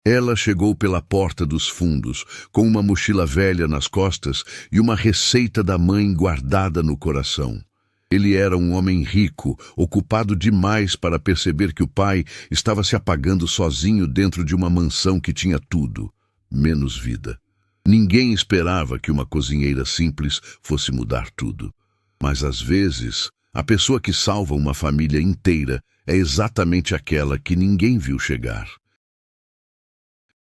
Ela chegou pela porta dos fundos, com uma mochila velha nas costas e uma receita da mãe guardada no coração. Ele era um homem rico, ocupado demais para perceber que o pai estava se apagando sozinho dentro de uma mansão que tinha tudo, menos vida. Ninguém esperava que uma cozinheira simples fosse mudar tudo. Mas às vezes, a pessoa que salva uma família inteira é exatamente aquela que ninguém viu chegar.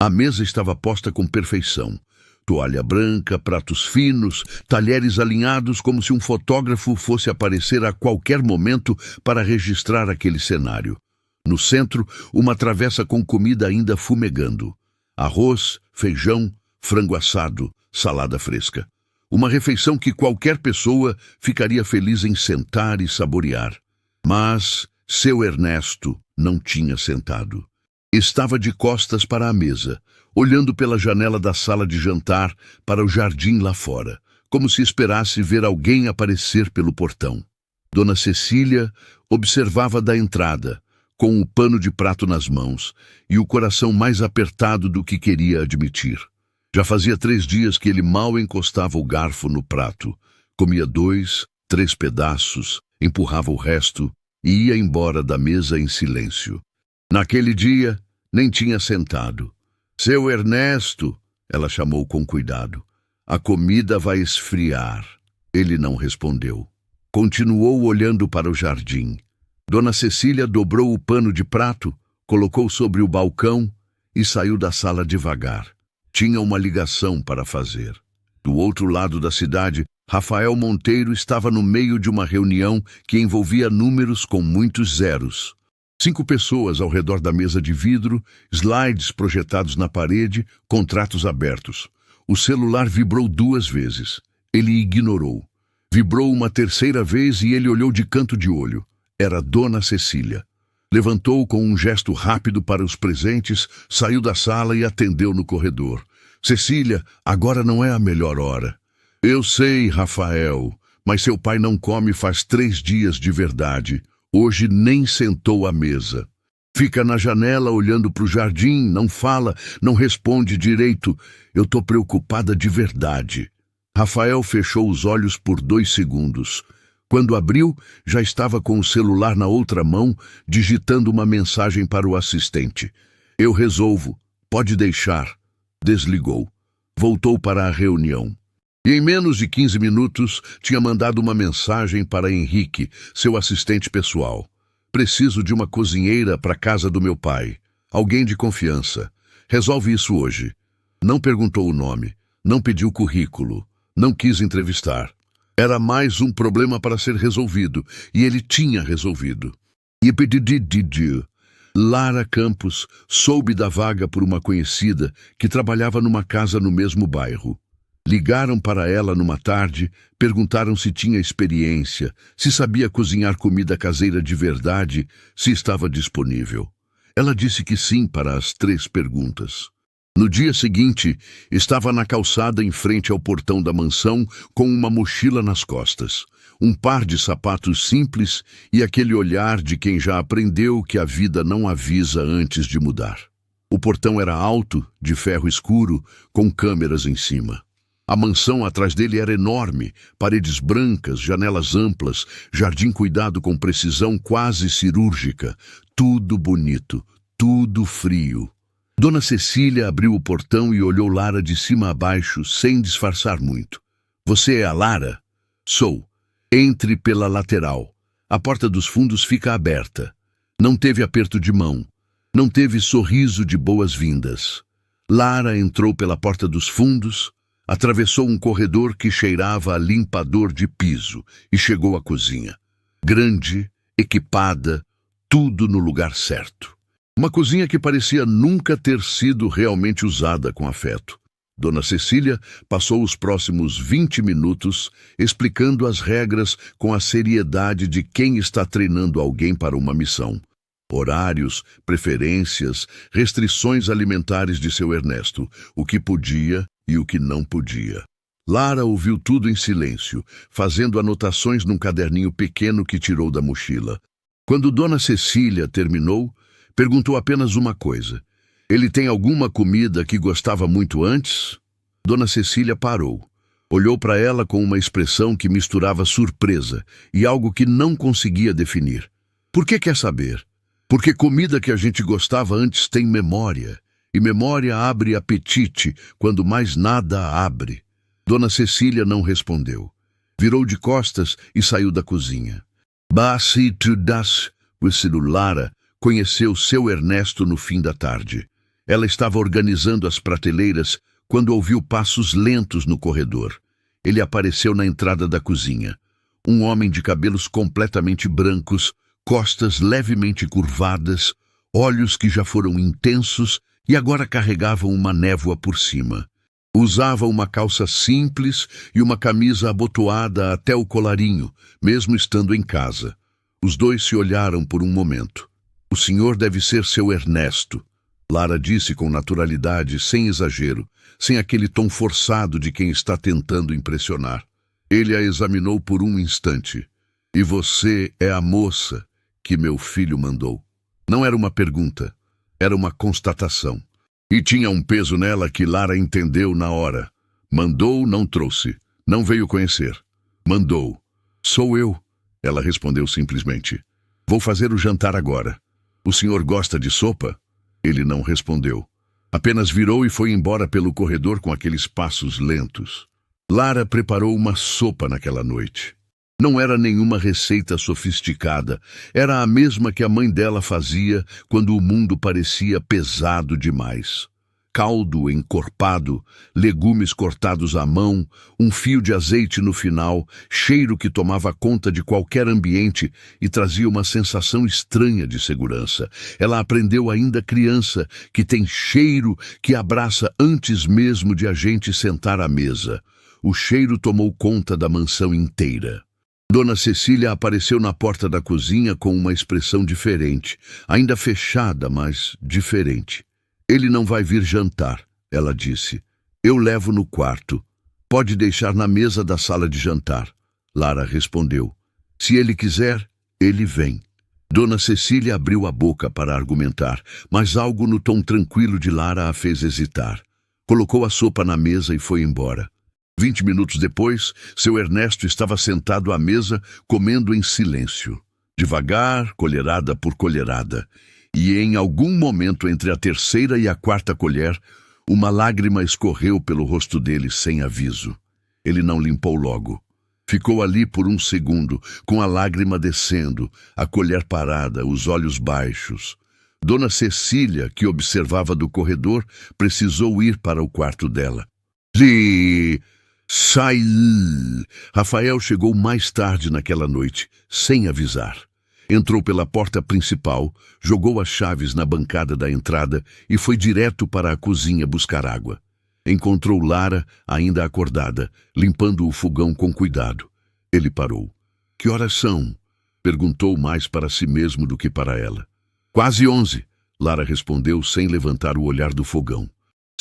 A mesa estava posta com perfeição. Toalha branca, pratos finos, talheres alinhados como se um fotógrafo fosse aparecer a qualquer momento para registrar aquele cenário. No centro, uma travessa com comida ainda fumegando. Arroz, feijão, frango assado, salada fresca. Uma refeição que qualquer pessoa ficaria feliz em sentar e saborear. Mas seu Ernesto não tinha sentado. Estava de costas para a mesa, olhando pela janela da sala de jantar para o jardim lá fora, como se esperasse ver alguém aparecer pelo portão. Dona Cecília observava da entrada, com o pano de prato nas mãos e o coração mais apertado do que queria admitir. Já fazia 3 dias que ele mal encostava o garfo no prato, comia 2, 3 pedaços, empurrava o resto e ia embora da mesa em silêncio. Naquele dia, nem tinha sentado. Seu Ernesto, ela chamou com cuidado. A comida vai esfriar. Ele não respondeu. Continuou olhando para o jardim. Dona Cecília dobrou o pano de prato, colocou sobre o balcão e saiu da sala devagar. Tinha uma ligação para fazer. Do outro lado da cidade, Rafael Monteiro estava no meio de uma reunião que envolvia números com muitos zeros. 5 pessoas ao redor da mesa de vidro, slides projetados na parede, contratos abertos. O celular vibrou 2 vezes. Ele ignorou. Vibrou uma 3ª vez e ele olhou de canto de olho. Era Dona Cecília. Levantou com um gesto rápido para os presentes, saiu da sala e atendeu no corredor. Cecília, agora não é a melhor hora. Eu sei, Rafael, mas seu pai não come faz 3 dias de verdade. Hoje nem sentou à mesa. Fica na janela olhando para o jardim, não fala, não responde direito. Eu tô preocupada de verdade. Rafael fechou os olhos por 2 segundos. Quando abriu, já estava com o celular na outra mão, digitando uma mensagem para o assistente. Eu resolvo. Pode deixar. Desligou. Voltou para a reunião. E em menos de 15 minutos, tinha mandado uma mensagem para Henrique, seu assistente pessoal. Preciso de uma cozinheira para a casa do meu pai. Alguém de confiança. Resolve isso hoje. Não perguntou o nome. Não pediu currículo. Não quis entrevistar. Era mais um problema para ser resolvido, e ele tinha resolvido. Lara Campos soube da vaga por uma conhecida que trabalhava numa casa no mesmo bairro. Ligaram para ela numa tarde, perguntaram se tinha experiência, se sabia cozinhar comida caseira de verdade, se estava disponível. Ela disse que sim para as 3 perguntas. No dia seguinte, estava na calçada em frente ao portão da mansão com uma mochila nas costas, um par de sapatos simples e aquele olhar de quem já aprendeu que a vida não avisa antes de mudar. O portão era alto, de ferro escuro, com câmeras em cima. A mansão atrás dele era enorme, paredes brancas, janelas amplas, jardim cuidado com precisão quase cirúrgica, tudo bonito, tudo frio. Dona Cecília abriu o portão e olhou Lara de cima a baixo, sem disfarçar muito. Você é a Lara? Sou. Entre pela lateral. A porta dos fundos fica aberta. Não teve aperto de mão. Não teve sorriso de boas-vindas. Lara entrou pela porta dos fundos, atravessou um corredor que cheirava a limpador de piso e chegou à cozinha. Grande, equipada, tudo no lugar certo. Uma cozinha que parecia nunca ter sido realmente usada com afeto. Dona Cecília passou os próximos 20 minutos explicando as regras com a seriedade de quem está treinando alguém para uma missão. Horários, preferências, restrições alimentares de seu Ernesto, o que podia e o que não podia. Lara ouviu tudo em silêncio, fazendo anotações num caderninho pequeno que tirou da mochila. Quando Dona Cecília terminou, perguntou apenas uma coisa. Ele tem alguma comida que gostava muito antes? Dona Cecília parou. Olhou para ela com uma expressão que misturava surpresa e algo que não conseguia definir. Por que quer saber? Porque comida que a gente gostava antes tem memória, e memória abre apetite quando mais nada abre. Dona Cecília não respondeu. Virou de costas e saiu da cozinha. Basi tu das, Lara conheceu seu Ernesto no fim da tarde. Ela estava organizando as prateleiras quando ouviu passos lentos no corredor. Ele apareceu na entrada da cozinha. Um homem de cabelos completamente brancos, costas levemente curvadas, olhos que já foram intensos e agora carregavam uma névoa por cima. Usava uma calça simples e uma camisa abotoada até o colarinho, mesmo estando em casa. Os dois se olharam por um momento. O senhor deve ser seu Ernesto, Lara disse com naturalidade, sem exagero, sem aquele tom forçado de quem está tentando impressionar. Ele a examinou por um instante. E você é a moça que meu filho mandou. Não era uma pergunta, era uma constatação. E tinha um peso nela que Lara entendeu na hora. Mandou, não trouxe. Não veio conhecer. Mandou. Sou eu, ela respondeu simplesmente. Vou fazer o jantar agora. O senhor gosta de sopa? Ele não respondeu. Apenas virou e foi embora pelo corredor com aqueles passos lentos. Lara preparou uma sopa naquela noite. Não era nenhuma receita sofisticada. Era a mesma que a mãe dela fazia quando o mundo parecia pesado demais. Caldo encorpado, legumes cortados à mão, um fio de azeite no final, cheiro que tomava conta de qualquer ambiente e trazia uma sensação estranha de segurança. Ela aprendeu ainda criança que tem cheiro que abraça antes mesmo de a gente sentar à mesa. O cheiro tomou conta da mansão inteira. Dona Cecília apareceu na porta da cozinha com uma expressão diferente, ainda fechada, mas diferente. Ele não vai vir jantar, ela disse. Eu levo no quarto. Pode deixar na mesa da sala de jantar. Lara respondeu. Se ele quiser, ele vem. Dona Cecília abriu a boca para argumentar, mas algo no tom tranquilo de Lara a fez hesitar. Colocou a sopa na mesa e foi embora. 20 minutos depois, seu Ernesto estava sentado à mesa, comendo em silêncio. Devagar, colherada por colherada. E em algum momento entre a terceira e a quarta colher, uma lágrima escorreu pelo rosto dele sem aviso. Ele não limpou logo. Ficou ali por um segundo, com a lágrima descendo, a colher parada, os olhos baixos. Dona Cecília, que observava do corredor, precisou ir para o quarto dela. Sai! Rafael chegou mais tarde naquela noite, sem avisar. Entrou pela porta principal, jogou as chaves na bancada da entrada e foi direto para a cozinha buscar água. Encontrou Lara, ainda acordada, limpando o fogão com cuidado. Ele parou. Que horas são? Perguntou mais para si mesmo do que para ela. Quase 11, Lara respondeu sem levantar o olhar do fogão.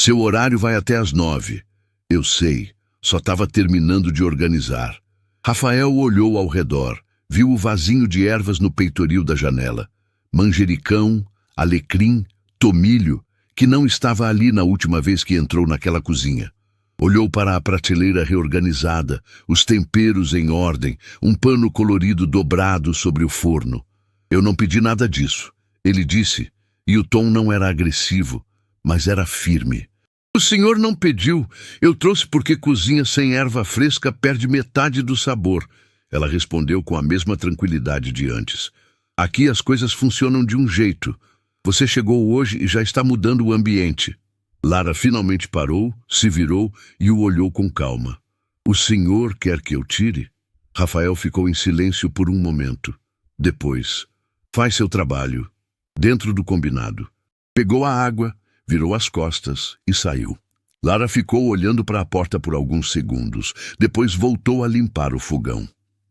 Seu horário vai até às 9. Eu sei, só estava terminando de organizar. Rafael olhou ao redor. Viu o vasinho de ervas no peitoril da janela. Manjericão, alecrim, tomilho, que não estava ali na última vez que entrou naquela cozinha. Olhou para a prateleira reorganizada, os temperos em ordem, um pano colorido dobrado sobre o forno. Eu não pedi nada disso, ele disse, e o tom não era agressivo, mas era firme. O senhor não pediu. Eu trouxe porque cozinha sem erva fresca perde metade do sabor. Ela respondeu com a mesma tranquilidade de antes. Aqui as coisas funcionam de um jeito. Você chegou hoje e já está mudando o ambiente. Lara finalmente parou, se virou e o olhou com calma. O senhor quer que eu tire? Rafael ficou em silêncio por um momento. Depois, faz seu trabalho. Dentro do combinado. Pegou a água, virou as costas e saiu. Lara ficou olhando para a porta por alguns segundos. Depois voltou a limpar o fogão.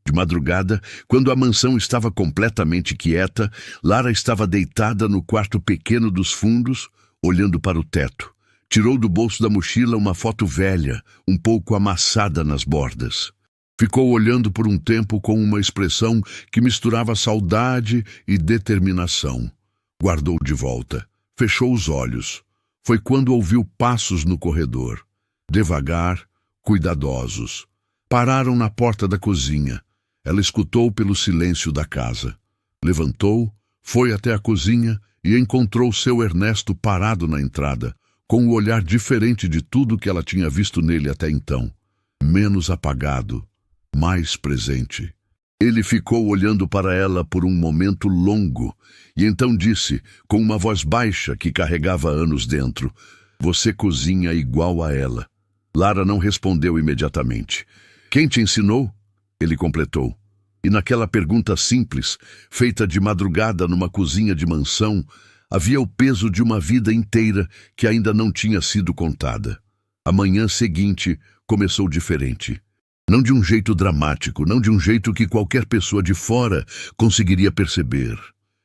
De madrugada, quando a mansão estava completamente quieta, Lara estava deitada no quarto pequeno dos fundos, olhando para o teto. Tirou do bolso da mochila uma foto velha, um pouco amassada nas bordas. Ficou olhando por um tempo com uma expressão que misturava saudade e determinação. Guardou de volta. Fechou os olhos. foi quando ouviu passos no corredor. Devagar, cuidadosos. Pararam na porta da cozinha. Ela escutou pelo silêncio da casa. Levantou, foi até a cozinha e encontrou seu Ernesto parado na entrada, com um olhar diferente de tudo que ela tinha visto nele até então. Menos apagado, mais presente. Ele ficou olhando para ela por um momento longo e então disse, com uma voz baixa que carregava anos dentro: "Você cozinha igual a ela." Lara não respondeu imediatamente. "Quem te ensinou?" Ele completou. E naquela pergunta simples, feita de madrugada numa cozinha de mansão, havia o peso de uma vida inteira que ainda não tinha sido contada. A manhã seguinte começou diferente. Não de um jeito dramático, não de um jeito que qualquer pessoa de fora conseguiria perceber.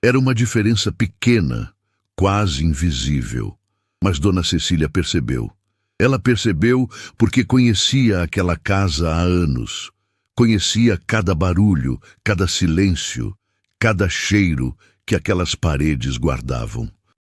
Era uma diferença pequena, quase invisível. Mas Dona Cecília percebeu. Ela percebeu porque conhecia aquela casa há anos. Conhecia cada barulho, cada silêncio, cada cheiro que aquelas paredes guardavam.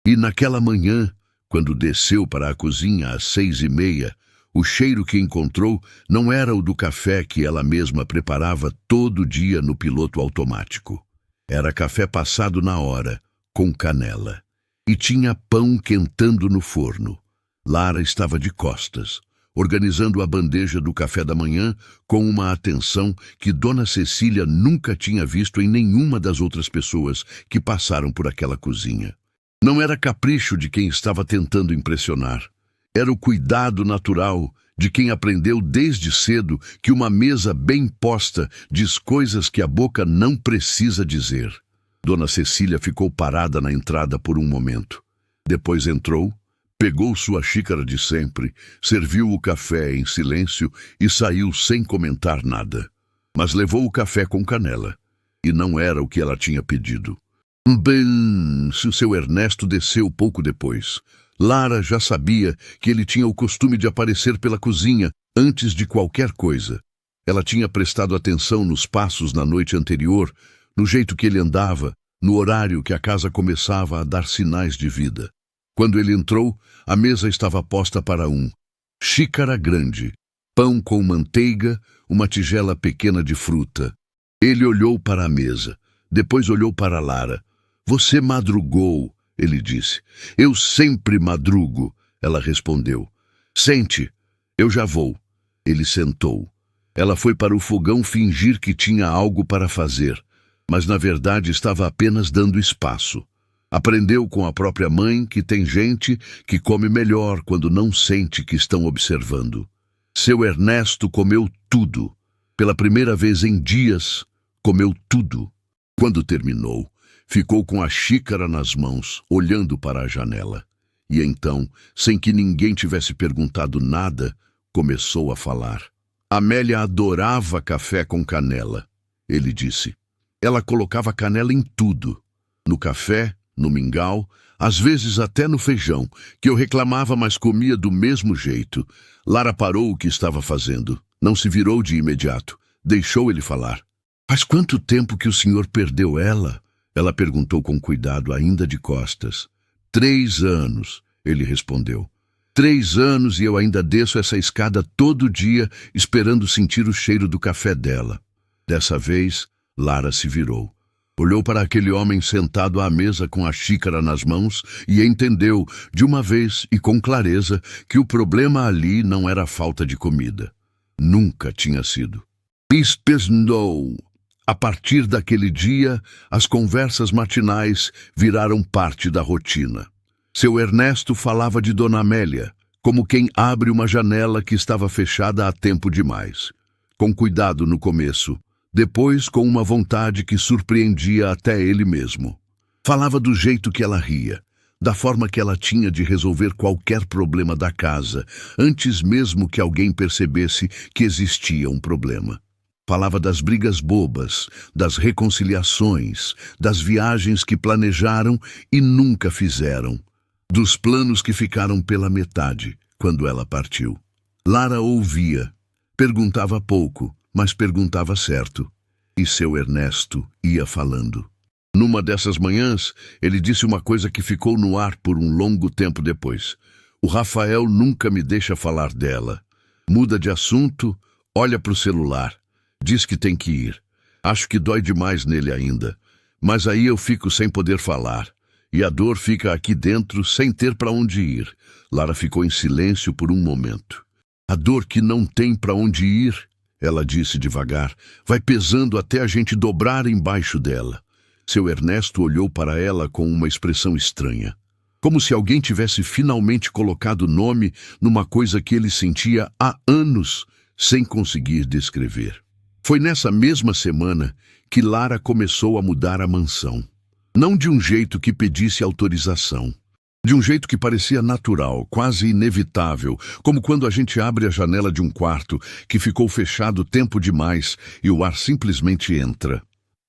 E naquela manhã, quando desceu para a cozinha às 6:30, o cheiro que encontrou não era o do café que ela mesma preparava todo dia no piloto automático. Era café passado na hora, com canela. E tinha pão quentando no forno. Lara estava de costas, organizando a bandeja do café da manhã com uma atenção que Dona Cecília nunca tinha visto em nenhuma das outras pessoas que passaram por aquela cozinha. Não era capricho de quem estava tentando impressionar. Era o cuidado natural de quem aprendeu desde cedo que uma mesa bem posta diz coisas que a boca não precisa dizer. Dona Cecília ficou parada na entrada por um momento. Depois entrou, pegou sua xícara de sempre, serviu o café em silêncio e saiu sem comentar nada. Mas levou o café com canela. E não era o que ela tinha pedido. Bem, se o seu Ernesto desceu pouco depois. Lara já sabia que ele tinha o costume de aparecer pela cozinha antes de qualquer coisa. Ela tinha prestado atenção nos passos na noite anterior, no jeito que ele andava, no horário que a casa começava a dar sinais de vida. Quando ele entrou, a mesa estava posta para xícara grande, pão com manteiga, uma tigela pequena de fruta. Ele olhou para a mesa, depois olhou para Lara. "Você madrugou", ele disse. "Eu sempre madrugo", ela respondeu. "Sente, eu já vou." Ele sentou. Ela foi para o fogão fingir que tinha algo para fazer, mas na verdade estava apenas dando espaço. Aprendeu com a própria mãe que tem gente que come melhor quando não sente que estão observando. Seu Ernesto comeu tudo. Pela primeira vez em dias, comeu tudo. Quando terminou, ficou com a xícara nas mãos, olhando para a janela. E então, sem que ninguém tivesse perguntado nada, começou a falar. Amélia adorava café com canela, ele disse. Ela colocava canela em tudo. No café, no mingau, às vezes até no feijão, que eu reclamava, mas comia do mesmo jeito. Lara parou o que estava fazendo. Não se virou de imediato. Deixou ele falar. "Faz quanto tempo que o senhor perdeu ela?" Ela perguntou com cuidado, ainda de costas. 3 anos, ele respondeu. 3 anos e eu ainda desço essa escada todo dia, esperando sentir o cheiro do café dela. Dessa vez, Lara se virou. Olhou para aquele homem sentado à mesa com a xícara nas mãos e entendeu, de uma vez e com clareza, que o problema ali não era a falta de comida. Nunca tinha sido. Espesnou. A partir daquele dia, as conversas matinais viraram parte da rotina. Seu Ernesto falava de Dona Amélia, como quem abre uma janela que estava fechada há tempo demais. Com cuidado no começo, depois com uma vontade que surpreendia até ele mesmo. Falava do jeito que ela ria, da forma que ela tinha de resolver qualquer problema da casa, antes mesmo que alguém percebesse que existia um problema. Falava das brigas bobas, das reconciliações, das viagens que planejaram e nunca fizeram, dos planos que ficaram pela metade quando ela partiu. Lara ouvia, perguntava pouco, mas perguntava certo, e seu Ernesto ia falando. Numa dessas manhãs, ele disse uma coisa que ficou no ar por um longo tempo depois. O Rafael nunca me deixa falar dela. Muda de assunto, olha para o celular. Diz que tem que ir. Acho que dói demais nele ainda. Mas aí eu fico sem poder falar. E a dor fica aqui dentro sem ter para onde ir. Lara ficou em silêncio por um momento. A dor que não tem para onde ir, ela disse devagar, vai pesando até a gente dobrar embaixo dela. Seu Ernesto olhou para ela com uma expressão estranha. Como se alguém tivesse finalmente colocado nome numa coisa que ele sentia há anos sem conseguir descrever. Foi nessa mesma semana que Lara começou a mudar a mansão. Não de um jeito que pedisse autorização. De um jeito que parecia natural, quase inevitável, como quando a gente abre a janela de um quarto que ficou fechado tempo demais e o ar simplesmente entra.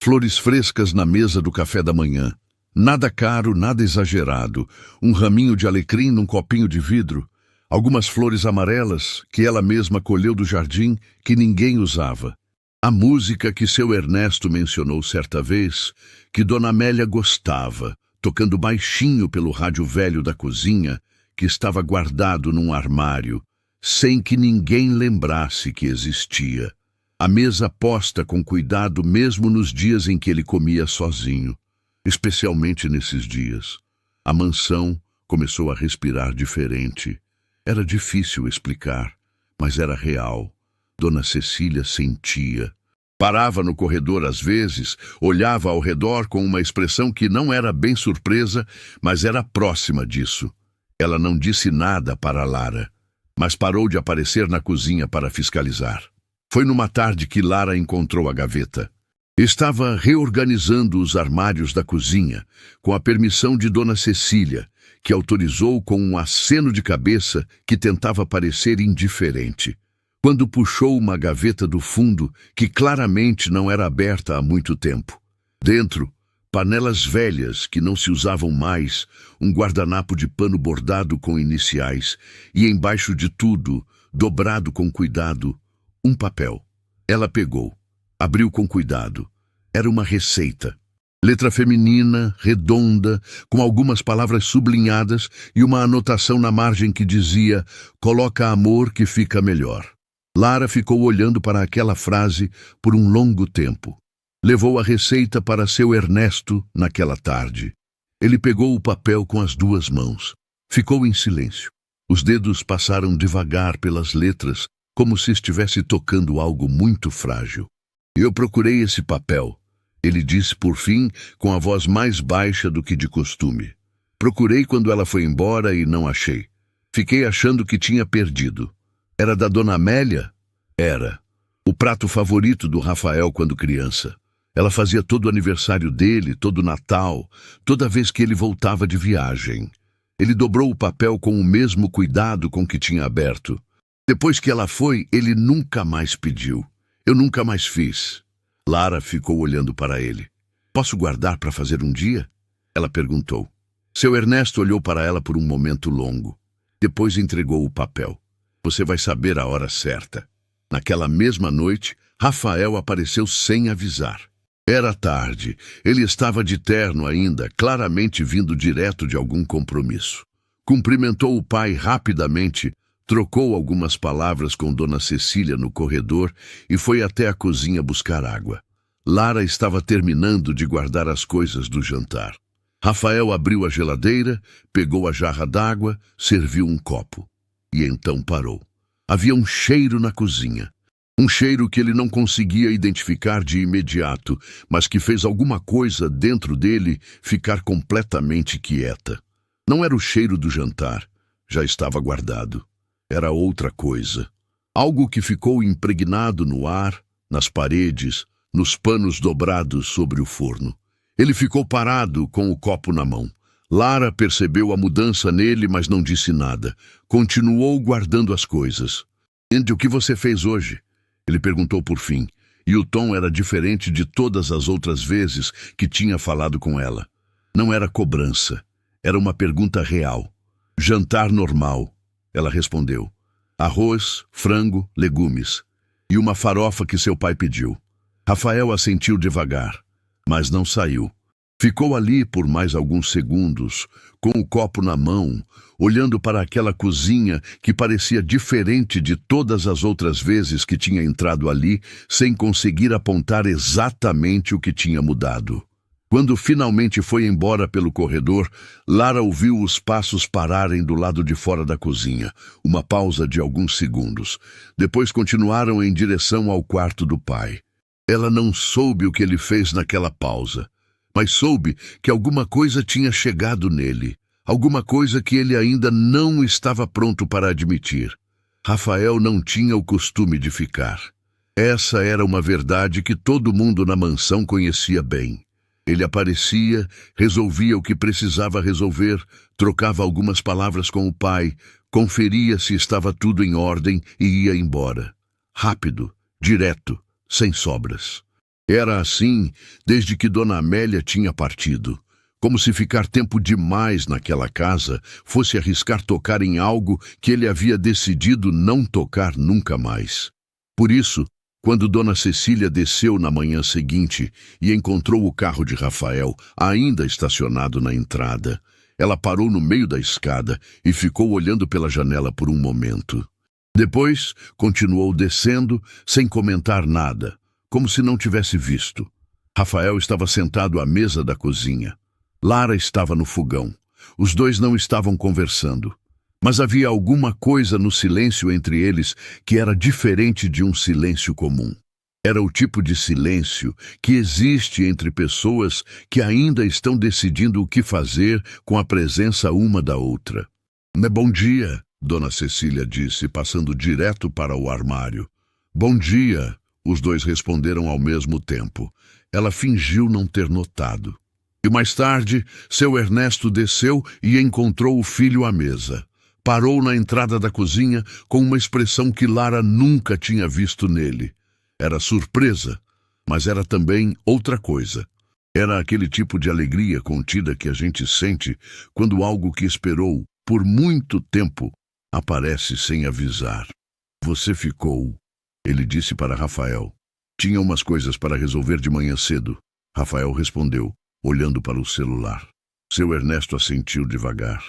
Flores frescas na mesa do café da manhã. Nada caro, nada exagerado. Um raminho de alecrim num copinho de vidro. Algumas flores amarelas que ela mesma colheu do jardim que ninguém usava. A música que seu Ernesto mencionou certa vez, que Dona Amélia gostava, tocando baixinho pelo rádio velho da cozinha, que estava guardado num armário, sem que ninguém lembrasse que existia. A mesa posta com cuidado mesmo nos dias em que ele comia sozinho. Especialmente nesses dias. A mansão começou a respirar diferente. Era difícil explicar, mas era real. Dona Cecília sentia. Parava no corredor às vezes, olhava ao redor com uma expressão que não era bem surpresa, mas era próxima disso. Ela não disse nada para Lara, mas parou de aparecer na cozinha para fiscalizar. Foi numa tarde que Lara encontrou a gaveta. Estava reorganizando os armários da cozinha, com a permissão de Dona Cecília, que autorizou com um aceno de cabeça que tentava parecer indiferente. Quando puxou uma gaveta do fundo, que claramente não era aberta há muito tempo. Dentro, panelas velhas que não se usavam mais, um guardanapo de pano bordado com iniciais, e embaixo de tudo, dobrado com cuidado, um papel. Ela pegou. Abriu com cuidado. Era uma receita. Letra feminina, redonda, com algumas palavras sublinhadas e uma anotação na margem que dizia: coloca amor que fica melhor. Lara ficou olhando para aquela frase por um longo tempo. Levou a receita para seu Ernesto naquela tarde. Ele pegou o papel com as duas mãos. Ficou em silêncio. Os dedos passaram devagar pelas letras, como se estivesse tocando algo muito frágil. Eu procurei esse papel, ele disse por fim, com a voz mais baixa do que de costume. Procurei quando ela foi embora e não achei. Fiquei achando que tinha perdido. Era da Dona Amélia? Era. O prato favorito do Rafael quando criança. Ela fazia todo o aniversário dele, todo o Natal, toda vez que ele voltava de viagem. Ele dobrou o papel com o mesmo cuidado com que tinha aberto. Depois que ela foi, ele nunca mais pediu. Eu nunca mais fiz. Lara ficou olhando para ele. Posso guardar para fazer um dia? Ela perguntou. Seu Ernesto olhou para ela por um momento longo. Depois entregou o papel. Você vai saber a hora certa. Naquela mesma noite, Rafael apareceu sem avisar. Era tarde. Ele estava de terno ainda, claramente vindo direto de algum compromisso. Cumprimentou o pai rapidamente, trocou algumas palavras com Dona Cecília no corredor e foi até a cozinha buscar água. Lara estava terminando de guardar as coisas do jantar. Rafael abriu a geladeira, pegou a jarra d'água, serviu um copo. E então parou. Havia um cheiro na cozinha. Um cheiro que ele não conseguia identificar de imediato, mas que fez alguma coisa dentro dele ficar completamente quieta. Não era o cheiro do jantar, já estava guardado. Era outra coisa. Algo que ficou impregnado no ar, nas paredes, nos panos dobrados sobre o forno. Ele ficou parado com o copo na mão. Lara percebeu a mudança nele, mas não disse nada. Continuou guardando as coisas. "E o que você fez hoje?" Ele perguntou por fim, e o tom era diferente de todas as outras vezes que tinha falado com ela. Não era cobrança, era uma pergunta real. "Jantar normal." Ela respondeu. "Arroz, frango, legumes. E uma farofa que seu pai pediu." Rafael assentiu devagar, mas não saiu. Ficou ali por mais alguns segundos, com o copo na mão, olhando para aquela cozinha que parecia diferente de todas as outras vezes que tinha entrado ali, sem conseguir apontar exatamente o que tinha mudado. Quando finalmente foi embora pelo corredor, Lara ouviu os passos pararem do lado de fora da cozinha, uma pausa de alguns segundos. Depois continuaram em direção ao quarto do pai. Ela não soube o que ele fez naquela pausa, mas soube que alguma coisa tinha chegado nele, alguma coisa que ele ainda não estava pronto para admitir. Rafael não tinha o costume de ficar. Essa era uma verdade que todo mundo na mansão conhecia bem. Ele aparecia, resolvia o que precisava resolver, trocava algumas palavras com o pai, conferia se estava tudo em ordem e ia embora. Rápido, direto, sem sobras. Era assim desde que Dona Amélia tinha partido. Como se ficar tempo demais naquela casa fosse arriscar tocar em algo que ele havia decidido não tocar nunca mais. Por isso, quando Dona Cecília desceu na manhã seguinte e encontrou o carro de Rafael ainda estacionado na entrada, ela parou no meio da escada e ficou olhando pela janela por um momento. Depois, continuou descendo sem comentar nada, como se não tivesse visto. Rafael estava sentado à mesa da cozinha. Lara estava no fogão. Os dois não estavam conversando. Mas havia alguma coisa no silêncio entre eles que era diferente de um silêncio comum. Era o tipo de silêncio que existe entre pessoas que ainda estão decidindo o que fazer com a presença uma da outra. Bom dia, Dona Cecília disse, passando direto para o armário. Bom dia, os dois responderam ao mesmo tempo. Ela fingiu não ter notado. E mais tarde, seu Ernesto desceu e encontrou o filho à mesa. Parou na entrada da cozinha com uma expressão que Lara nunca tinha visto nele. Era surpresa, mas era também outra coisa. Era aquele tipo de alegria contida que a gente sente quando algo que esperou por muito tempo aparece sem avisar. Você ficou, ele disse para Rafael. Tinha umas coisas para resolver de manhã cedo. Rafael respondeu, olhando para o celular. Seu Ernesto assentiu devagar.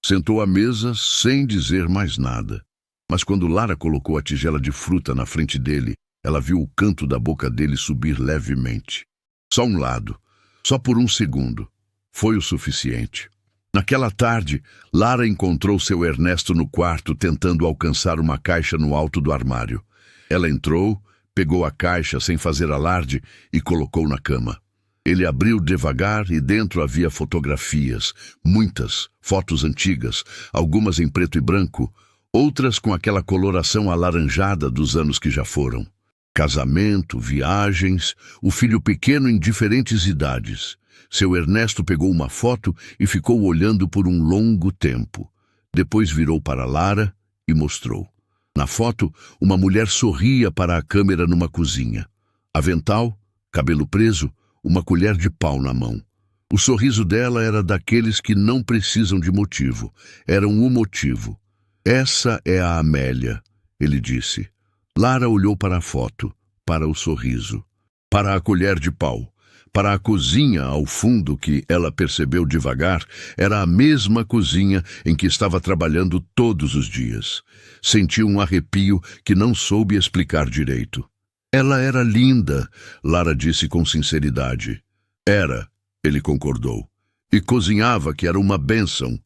Sentou à mesa sem dizer mais nada. Mas quando Lara colocou a tigela de fruta na frente dele, ela viu o canto da boca dele subir levemente. Só um lado, só por um segundo. Foi o suficiente. Naquela tarde, Lara encontrou seu Ernesto no quarto tentando alcançar uma caixa no alto do armário. Ela entrou, pegou a caixa sem fazer alarde e colocou na cama. Ele abriu devagar e dentro havia fotografias, muitas, fotos antigas, algumas em preto e branco, outras com aquela coloração alaranjada dos anos que já foram. Casamento, viagens, o filho pequeno em diferentes idades. Seu Ernesto pegou uma foto e ficou olhando por um longo tempo. Depois virou para Lara e mostrou. Na foto, uma mulher sorria para a câmera numa cozinha. Avental, cabelo preso, uma colher de pau na mão. O sorriso dela era daqueles que não precisam de motivo. Eram o motivo. Essa é a Amélia, ele disse. Lara olhou para a foto, para o sorriso, para a colher de pau, para a cozinha ao fundo que, ela percebeu devagar, era a mesma cozinha em que estava trabalhando todos os dias. Sentiu um arrepio que não soube explicar direito. Ela era linda, Lara disse com sinceridade. Era, ele concordou. E cozinhava, que era uma bênção.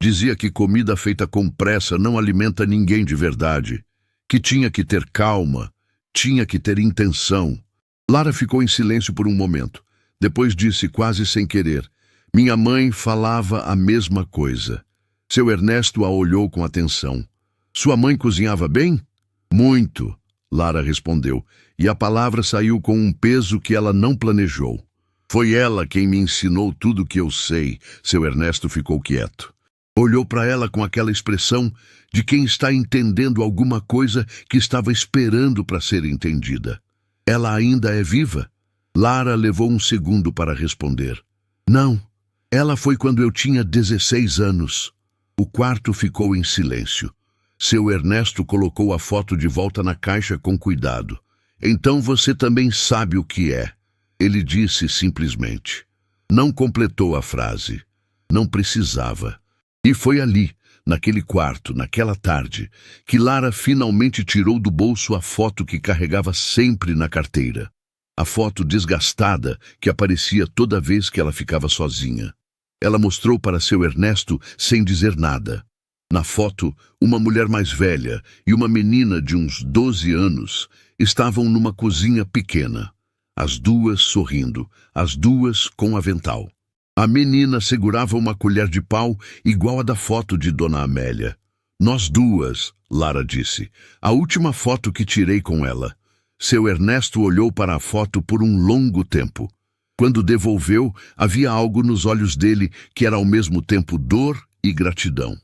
Dizia que comida feita com pressa não alimenta ninguém de verdade. Que tinha que ter calma, tinha que ter intenção. Lara ficou em silêncio por um momento. Depois disse quase sem querer. Minha mãe falava a mesma coisa. Seu Ernesto a olhou com atenção. Sua mãe cozinhava bem? Muito, Lara respondeu, e a palavra saiu com um peso que ela não planejou. Foi ela quem me ensinou tudo o que eu sei. Seu Ernesto ficou quieto. Olhou para ela com aquela expressão de quem está entendendo alguma coisa que estava esperando para ser entendida. Ela ainda é viva? Lara levou um segundo para responder. Não, ela foi quando eu tinha 16 anos. O quarto ficou em silêncio. Seu Ernesto colocou a foto de volta na caixa com cuidado. Então você também sabe o que é, ele disse simplesmente. Não completou a frase. Não precisava. E foi ali, naquele quarto, naquela tarde, que Lara finalmente tirou do bolso a foto que carregava sempre na carteira. A foto desgastada que aparecia toda vez que ela ficava sozinha. Ela mostrou para seu Ernesto sem dizer nada. Na foto, uma mulher mais velha e uma menina de uns 12 anos estavam numa cozinha pequena. As duas sorrindo, as duas com avental. A menina segurava uma colher de pau igual a da foto de Dona Amélia. Nós duas, Lara disse. A última foto que tirei com ela. Seu Ernesto olhou para a foto por um longo tempo. Quando devolveu, havia algo nos olhos dele que era ao mesmo tempo dor e gratidão.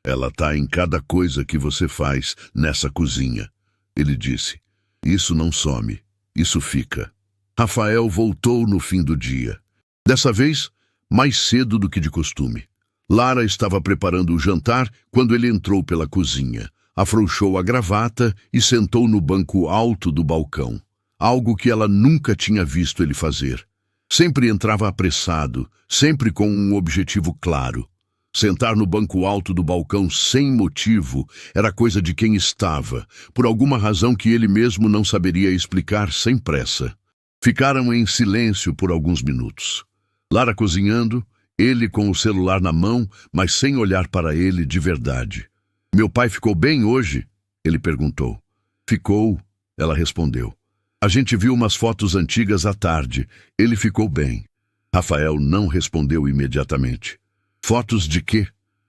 Ela está em cada coisa que você faz nessa cozinha, ele disse. Isso não some, isso fica. Rafael voltou no fim do dia. Dessa vez, mais cedo do que de costume. Lara estava preparando o jantar quando ele entrou pela cozinha. Afrouxou a gravata e sentou no banco alto do balcão. Algo que ela nunca tinha visto ele fazer. Sempre entrava apressado, sempre com um objetivo claro. Sentar no banco alto do balcão sem motivo era coisa de quem estava, por alguma razão que ele mesmo não saberia explicar sem pressa. Ficaram em silêncio por alguns minutos. Lara cozinhando, ele com o celular na mão, mas sem olhar para ele de verdade. Meu pai ficou bem hoje? Ele perguntou. Ficou, ela respondeu. A gente viu umas fotos antigas à tarde. Ele ficou bem. Rafael não respondeu imediatamente. Fotos de quê?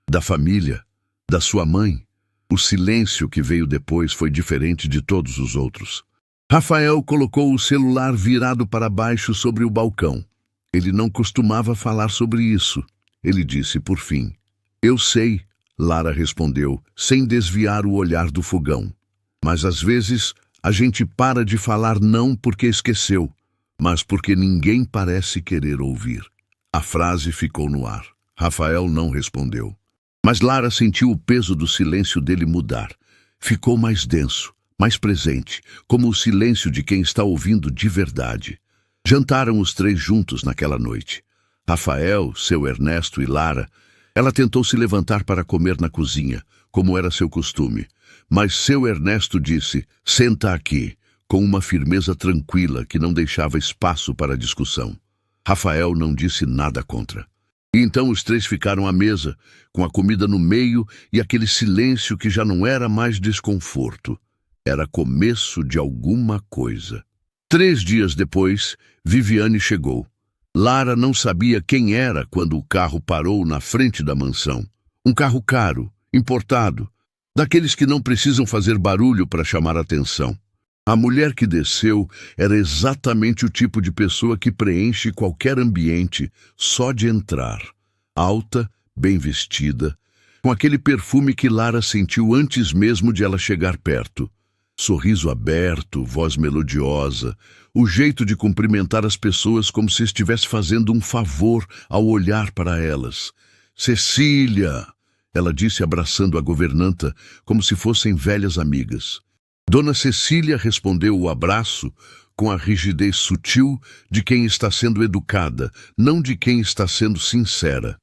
Da família? Da sua mãe? O silêncio que veio depois foi diferente de todos os outros. Rafael colocou o celular virado para baixo sobre o balcão. Ele não costumava falar sobre isso. Ele disse por fim. Eu sei, Lara respondeu, sem desviar o olhar do fogão. Mas às vezes a gente para de falar não porque esqueceu, mas porque ninguém parece querer ouvir. A frase ficou no ar. Rafael não respondeu. Mas Lara sentiu o peso do silêncio dele mudar. Ficou mais denso, mais presente, como o silêncio de quem está ouvindo de verdade. Jantaram os três juntos naquela noite. Rafael, seu Ernesto e Lara. Ela tentou se levantar para comer na cozinha, como era seu costume. Mas seu Ernesto disse, senta aqui, com uma firmeza tranquila que não deixava espaço para discussão. Rafael não disse nada contra. E então os três ficaram à mesa, com a comida no meio e aquele silêncio que já não era mais desconforto. Era começo de alguma coisa. 3 dias depois, Viviane chegou. Lara não sabia quem era quando o carro parou na frente da mansão. Um carro caro, importado, daqueles que não precisam fazer barulho para chamar atenção. A mulher que desceu era exatamente o tipo de pessoa que preenche qualquer ambiente só de entrar. Alta, bem vestida, com aquele perfume que Lara sentiu antes mesmo de ela chegar perto. Sorriso aberto, voz melodiosa, o jeito de cumprimentar as pessoas como se estivesse fazendo um favor ao olhar para elas. Cecília! Ela disse abraçando a governanta como se fossem velhas amigas. Dona Cecília respondeu o abraço com a rigidez sutil de quem está sendo educada, não de quem está sendo sincera.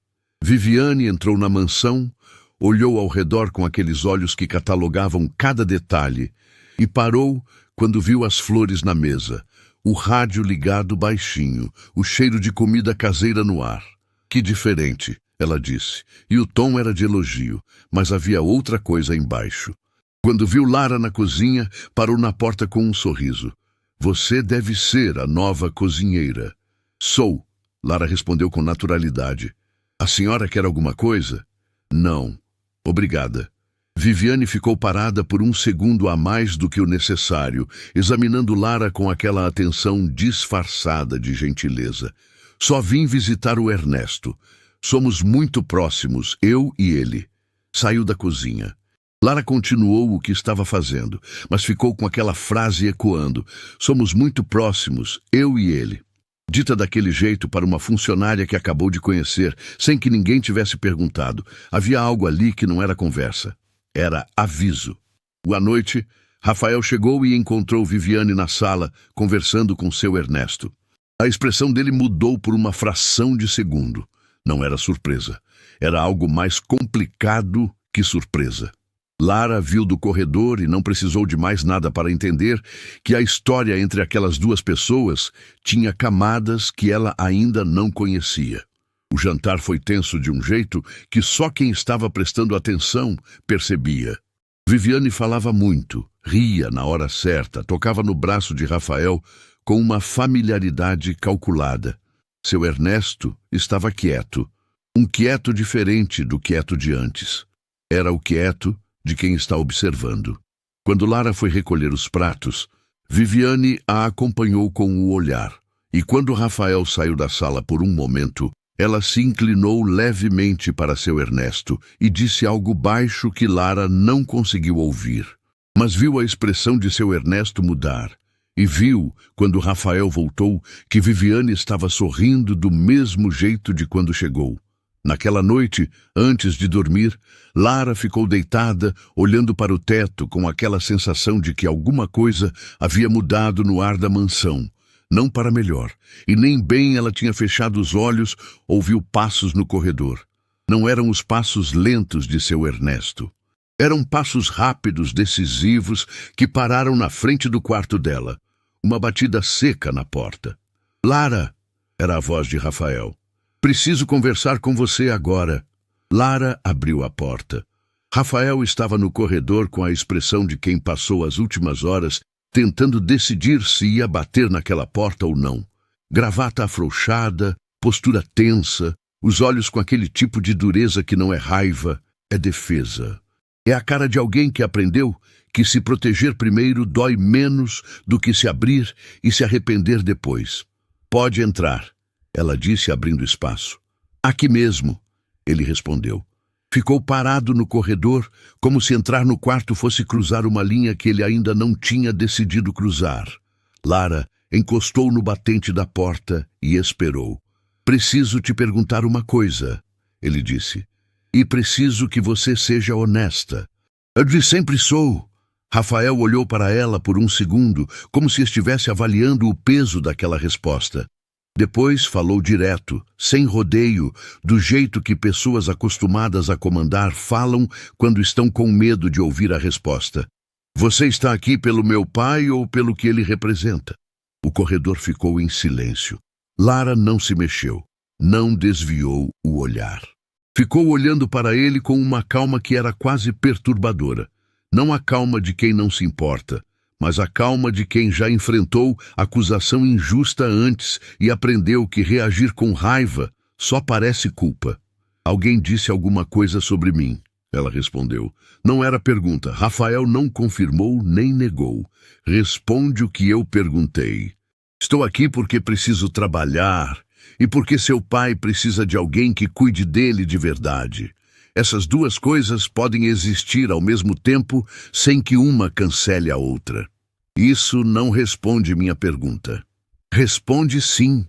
Viviane entrou na mansão, olhou ao redor com aqueles olhos que catalogavam cada detalhe e parou quando viu as flores na mesa, o rádio ligado baixinho, o cheiro de comida caseira no ar. Que diferente, ela disse, e o tom era de elogio, mas havia outra coisa embaixo. Quando viu Lara na cozinha, parou na porta com um sorriso. Você deve ser a nova cozinheira. Sou, Lara respondeu com naturalidade. A senhora quer alguma coisa? Não. Obrigada. Viviane ficou parada por um segundo a mais do que o necessário, examinando Lara com aquela atenção disfarçada de gentileza. Só vim visitar o Ernesto. Somos muito próximos, eu e ele. Saiu da cozinha. Lara continuou o que estava fazendo, mas ficou com aquela frase ecoando. Somos muito próximos, eu e ele. Dita daquele jeito para uma funcionária que acabou de conhecer, sem que ninguém tivesse perguntado. Havia algo ali que não era conversa. Era aviso. À noite, Rafael chegou e encontrou Viviane na sala, conversando com seu Ernesto. A expressão dele mudou por uma fração de segundo. Não era surpresa. Era algo mais complicado que surpresa. Lara viu do corredor e não precisou de mais nada para entender que a história entre aquelas duas pessoas tinha camadas que ela ainda não conhecia. O jantar foi tenso de um jeito que só quem estava prestando atenção percebia. Viviane falava muito, ria na hora certa, tocava no braço de Rafael com uma familiaridade calculada. Seu Ernesto estava quieto, um quieto diferente do quieto de antes. Era o quieto de quem está observando. Quando Lara foi recolher os pratos, Viviane a acompanhou com o olhar, e quando Rafael saiu da sala por um momento, ela se inclinou levemente para seu Ernesto e disse algo baixo que Lara não conseguiu ouvir. Mas viu a expressão de seu Ernesto mudar, e viu, quando Rafael voltou, que Viviane estava sorrindo do mesmo jeito de quando chegou. Naquela noite, antes de dormir, Lara ficou deitada, olhando para o teto com aquela sensação de que alguma coisa havia mudado no ar da mansão. Não para melhor, e nem bem ela tinha fechado os olhos, ouviu passos no corredor. Não eram os passos lentos de seu Ernesto. Eram passos rápidos, decisivos, que pararam na frente do quarto dela. Uma batida seca na porta. "Lara!" era a voz de Rafael. "Preciso conversar com você agora." Lara abriu a porta. Rafael estava no corredor com a expressão de quem passou as últimas horas tentando decidir se ia bater naquela porta ou não. Gravata afrouxada, postura tensa, os olhos com aquele tipo de dureza que não é raiva, é defesa. É a cara de alguém que aprendeu que se proteger primeiro dói menos do que se abrir e se arrepender depois. "Pode entrar", ela disse, abrindo espaço. "Aqui mesmo", ele respondeu. Ficou parado no corredor, como se entrar no quarto fosse cruzar uma linha que ele ainda não tinha decidido cruzar. Lara encostou no batente da porta e esperou. "Preciso te perguntar uma coisa", ele disse. "E preciso que você seja honesta." "Eu de sempre sou." Rafael olhou para ela por um segundo, como se estivesse avaliando o peso daquela resposta. Depois falou direto, sem rodeio, do jeito que pessoas acostumadas a comandar falam quando estão com medo de ouvir a resposta. "Você está aqui pelo meu pai ou pelo que ele representa?" O corredor ficou em silêncio. Lara não se mexeu, não desviou o olhar. Ficou olhando para ele com uma calma que era quase perturbadora. Não a calma de quem não se importa, mas a calma de quem já enfrentou acusação injusta antes e aprendeu que reagir com raiva só parece culpa. "Alguém disse alguma coisa sobre mim", ela respondeu. Não era pergunta. Rafael não confirmou nem negou. "Responde o que eu perguntei." "Estou aqui porque preciso trabalhar e porque seu pai precisa de alguém que cuide dele de verdade. Essas duas coisas podem existir ao mesmo tempo sem que uma cancele a outra." "Isso não responde minha pergunta." "Responde sim",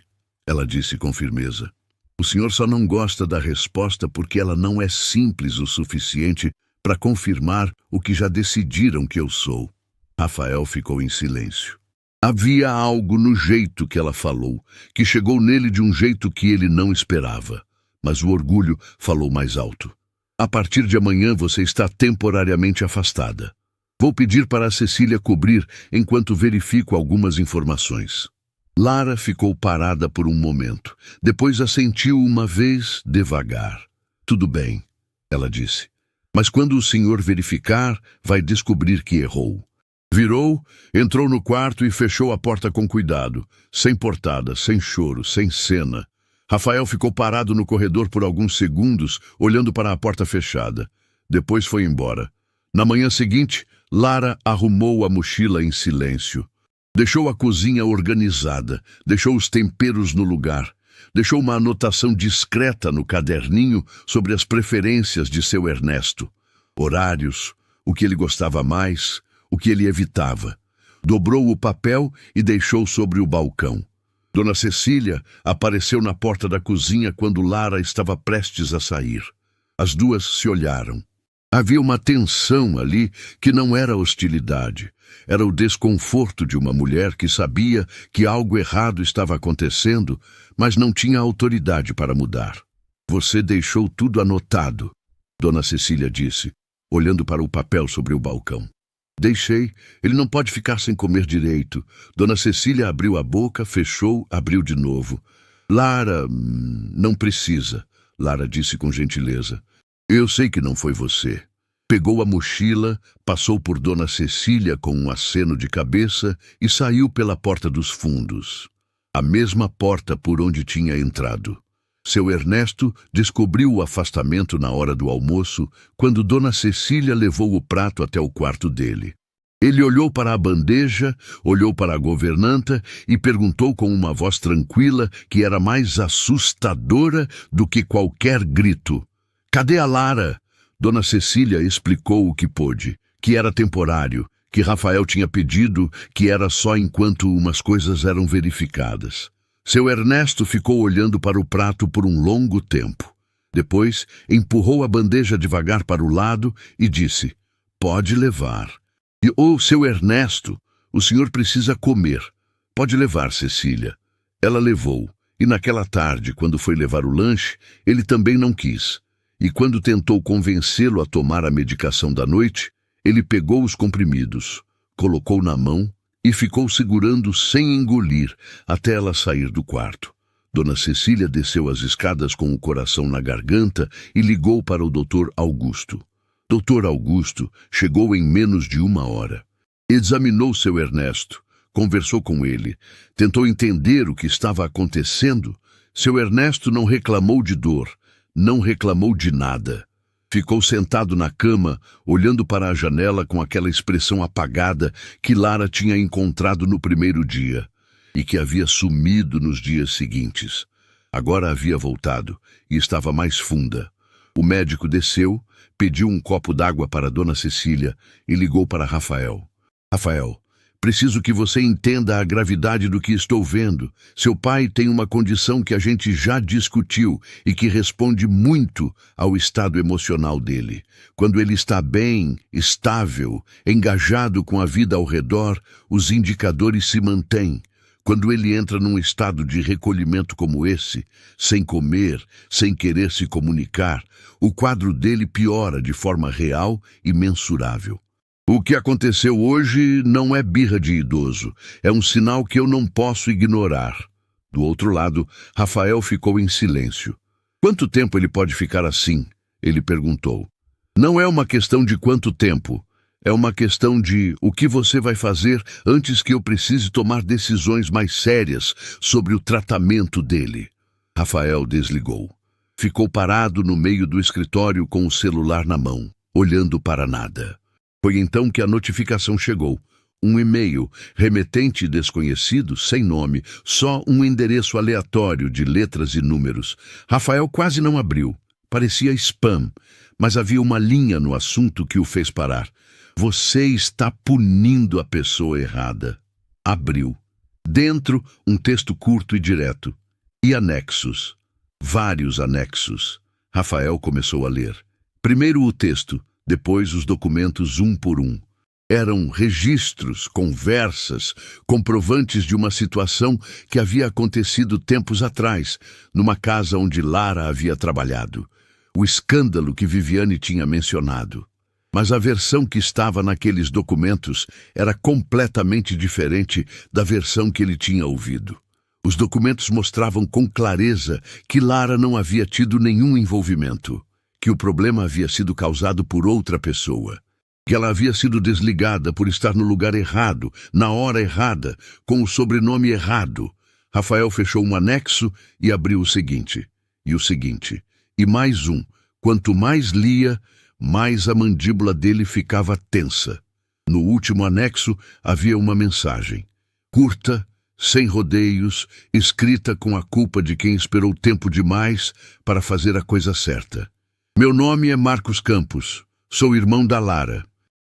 ela disse com firmeza. "O senhor só não gosta da resposta porque ela não é simples o suficiente para confirmar o que já decidiram que eu sou." Rafael ficou em silêncio. Havia algo no jeito que ela falou, que chegou nele de um jeito que ele não esperava. Mas o orgulho falou mais alto. "A partir de amanhã você está temporariamente afastada. Vou pedir para a Cecília cobrir enquanto verifico algumas informações." Lara ficou parada por um momento. Depois assentiu uma vez, devagar. "Tudo bem", ela disse. "Mas quando o senhor verificar, vai descobrir que errou." Virou, entrou no quarto e fechou a porta com cuidado, sem portada, sem choro, sem cena. Rafael ficou parado no corredor por alguns segundos, olhando para a porta fechada. Depois foi embora. Na manhã seguinte, Lara arrumou a mochila em silêncio. Deixou a cozinha organizada, deixou os temperos no lugar, deixou uma anotação discreta no caderninho sobre as preferências de seu Ernesto. Horários, o que ele gostava mais, o que ele evitava. Dobrou o papel e deixou sobre o balcão. Dona Cecília apareceu na porta da cozinha quando Lara estava prestes a sair. As duas se olharam. Havia uma tensão ali que não era hostilidade. Era o desconforto de uma mulher que sabia que algo errado estava acontecendo, mas não tinha autoridade para mudar. Você deixou tudo anotado, Dona Cecília disse, olhando para o papel sobre o balcão. Deixei. Ele não pode ficar sem comer direito. Dona Cecília abriu a boca, fechou, abriu de novo. Lara, não precisa, Lara disse com gentileza. Eu sei que não foi você. Pegou a mochila, passou por Dona Cecília com um aceno de cabeça e saiu pela porta dos fundos. A mesma porta por onde tinha entrado. Seu Ernesto descobriu o afastamento na hora do almoço, quando Dona Cecília levou o prato até o quarto dele. Ele olhou para a bandeja, olhou para a governanta e perguntou com uma voz tranquila que era mais assustadora do que qualquer grito. Cadê a Lara? Dona Cecília explicou o que pôde, que era temporário, que Rafael tinha pedido, que era só enquanto umas coisas eram verificadas. Seu Ernesto ficou olhando para o prato por um longo tempo. Depois, empurrou a bandeja devagar para o lado e disse, pode levar. Seu Ernesto, o senhor precisa comer. Pode levar, Cecília. Ela levou, e naquela tarde, quando foi levar o lanche, ele também não quis. E quando tentou convencê-lo a tomar a medicação da noite, ele pegou os comprimidos, colocou na mão e ficou segurando sem engolir até ela sair do quarto. Dona Cecília desceu as escadas com o coração na garganta e ligou para o Dr. Augusto. Dr. Augusto chegou em menos de 1 hora. Examinou seu Ernesto, conversou com ele, tentou entender o que estava acontecendo. Seu Ernesto não reclamou de dor, não reclamou de nada. Ficou sentado na cama, olhando para a janela com aquela expressão apagada que Lara tinha encontrado no primeiro dia e que havia sumido nos dias seguintes. Agora havia voltado e estava mais funda. O médico desceu, pediu um copo d'água para Dona Cecília e ligou para Rafael. Rafael, preciso que você entenda a gravidade do que estou vendo. Seu pai tem uma condição que a gente já discutiu e que responde muito ao estado emocional dele. Quando ele está bem, estável, engajado com a vida ao redor, os indicadores se mantêm. Quando ele entra num estado de recolhimento como esse, sem comer, sem querer se comunicar, o quadro dele piora de forma real e mensurável. O que aconteceu hoje não é birra de idoso, é um sinal que eu não posso ignorar. Do outro lado, Rafael ficou em silêncio. Quanto tempo ele pode ficar assim? Ele perguntou. Não é uma questão de quanto tempo. É uma questão de o que você vai fazer antes que eu precise tomar decisões mais sérias sobre o tratamento dele. Rafael desligou. Ficou parado no meio do escritório com o celular na mão, olhando para nada. Foi então que a notificação chegou. Um e-mail, remetente desconhecido, sem nome, só um endereço aleatório de letras e números. Rafael quase não abriu. Parecia spam, mas havia uma linha no assunto que o fez parar. Você está punindo a pessoa errada. Abriu. Dentro, um texto curto e direto. E anexos. Vários anexos. Rafael começou a ler. Primeiro o texto, depois os documentos um por um. Eram registros, conversas, comprovantes de uma situação que havia acontecido tempos atrás, numa casa onde Lara havia trabalhado. O escândalo que Viviane tinha mencionado. Mas a versão que estava naqueles documentos era completamente diferente da versão que ele tinha ouvido. Os documentos mostravam com clareza que Lara não havia tido nenhum envolvimento, que o problema havia sido causado por outra pessoa, que ela havia sido desligada por estar no lugar errado, na hora errada, com o sobrenome errado. Rafael fechou um anexo e abriu o seguinte, e mais um. Quanto mais lia, mais a mandíbula dele ficava tensa. No último anexo havia uma mensagem, curta, sem rodeios, escrita com a culpa de quem esperou tempo demais para fazer a coisa certa. Meu nome é Marcos Campos, sou irmão da Lara.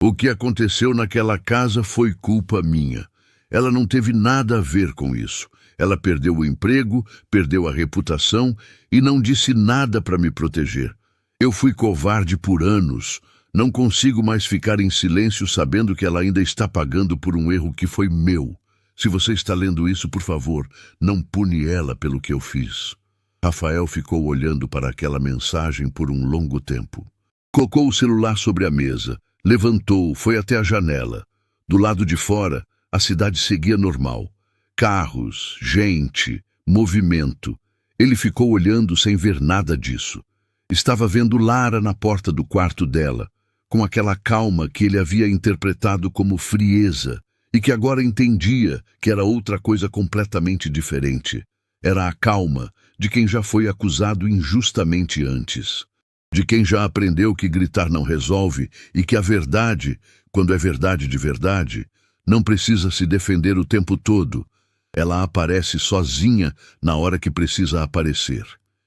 O que aconteceu naquela casa foi culpa minha. Ela não teve nada a ver com isso. Ela perdeu o emprego, perdeu a reputação e não disse nada para me proteger. Eu fui covarde por anos, Não consigo mais ficar em silêncio sabendo que ela ainda está pagando por um erro que foi meu. Se você está lendo isso, por favor, não pune ela pelo que eu fiz. Rafael ficou olhando para aquela mensagem por um longo tempo. Colocou o celular sobre a mesa, levantou, foi até a janela. Do lado de fora, a cidade seguia normal. Carros, gente, movimento. Ele ficou olhando sem ver nada disso. Estava vendo Lara na porta do quarto dela, com aquela calma que ele havia interpretado como frieza, e que agora entendia que era outra coisa completamente diferente. Era a calma de quem já foi acusado injustamente antes. De quem já aprendeu que gritar não resolve e que a verdade, quando é verdade de verdade, não precisa se defender o tempo todo. Ela aparece sozinha na hora que precisa aparecer.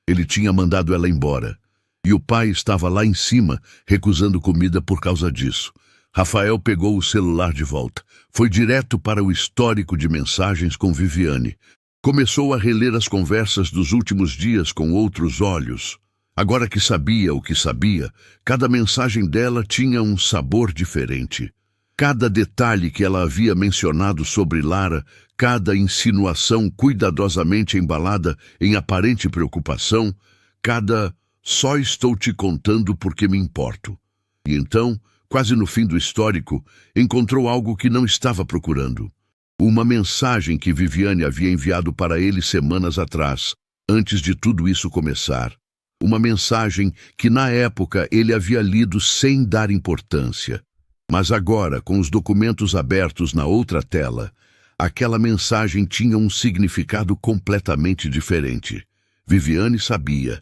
Ele tinha mandado ela embora. E o pai estava lá em cima, recusando comida por causa disso. Rafael pegou o celular de volta. Foi direto para o histórico de mensagens com Viviane. Começou a reler as conversas dos últimos dias com outros olhos. Agora que sabia o que sabia, cada mensagem dela tinha um sabor diferente. Cada detalhe que ela havia mencionado sobre Lara, cada insinuação cuidadosamente embalada em aparente preocupação, cada "só estou te contando porque me importo". E então, quase no fim do histórico, encontrou algo que não estava procurando. Uma mensagem que Viviane havia enviado para ele semanas atrás, antes de tudo isso começar. Uma mensagem que na época ele havia lido sem dar importância. Mas agora, com os documentos abertos na outra tela, aquela mensagem tinha um significado completamente diferente. Viviane sabia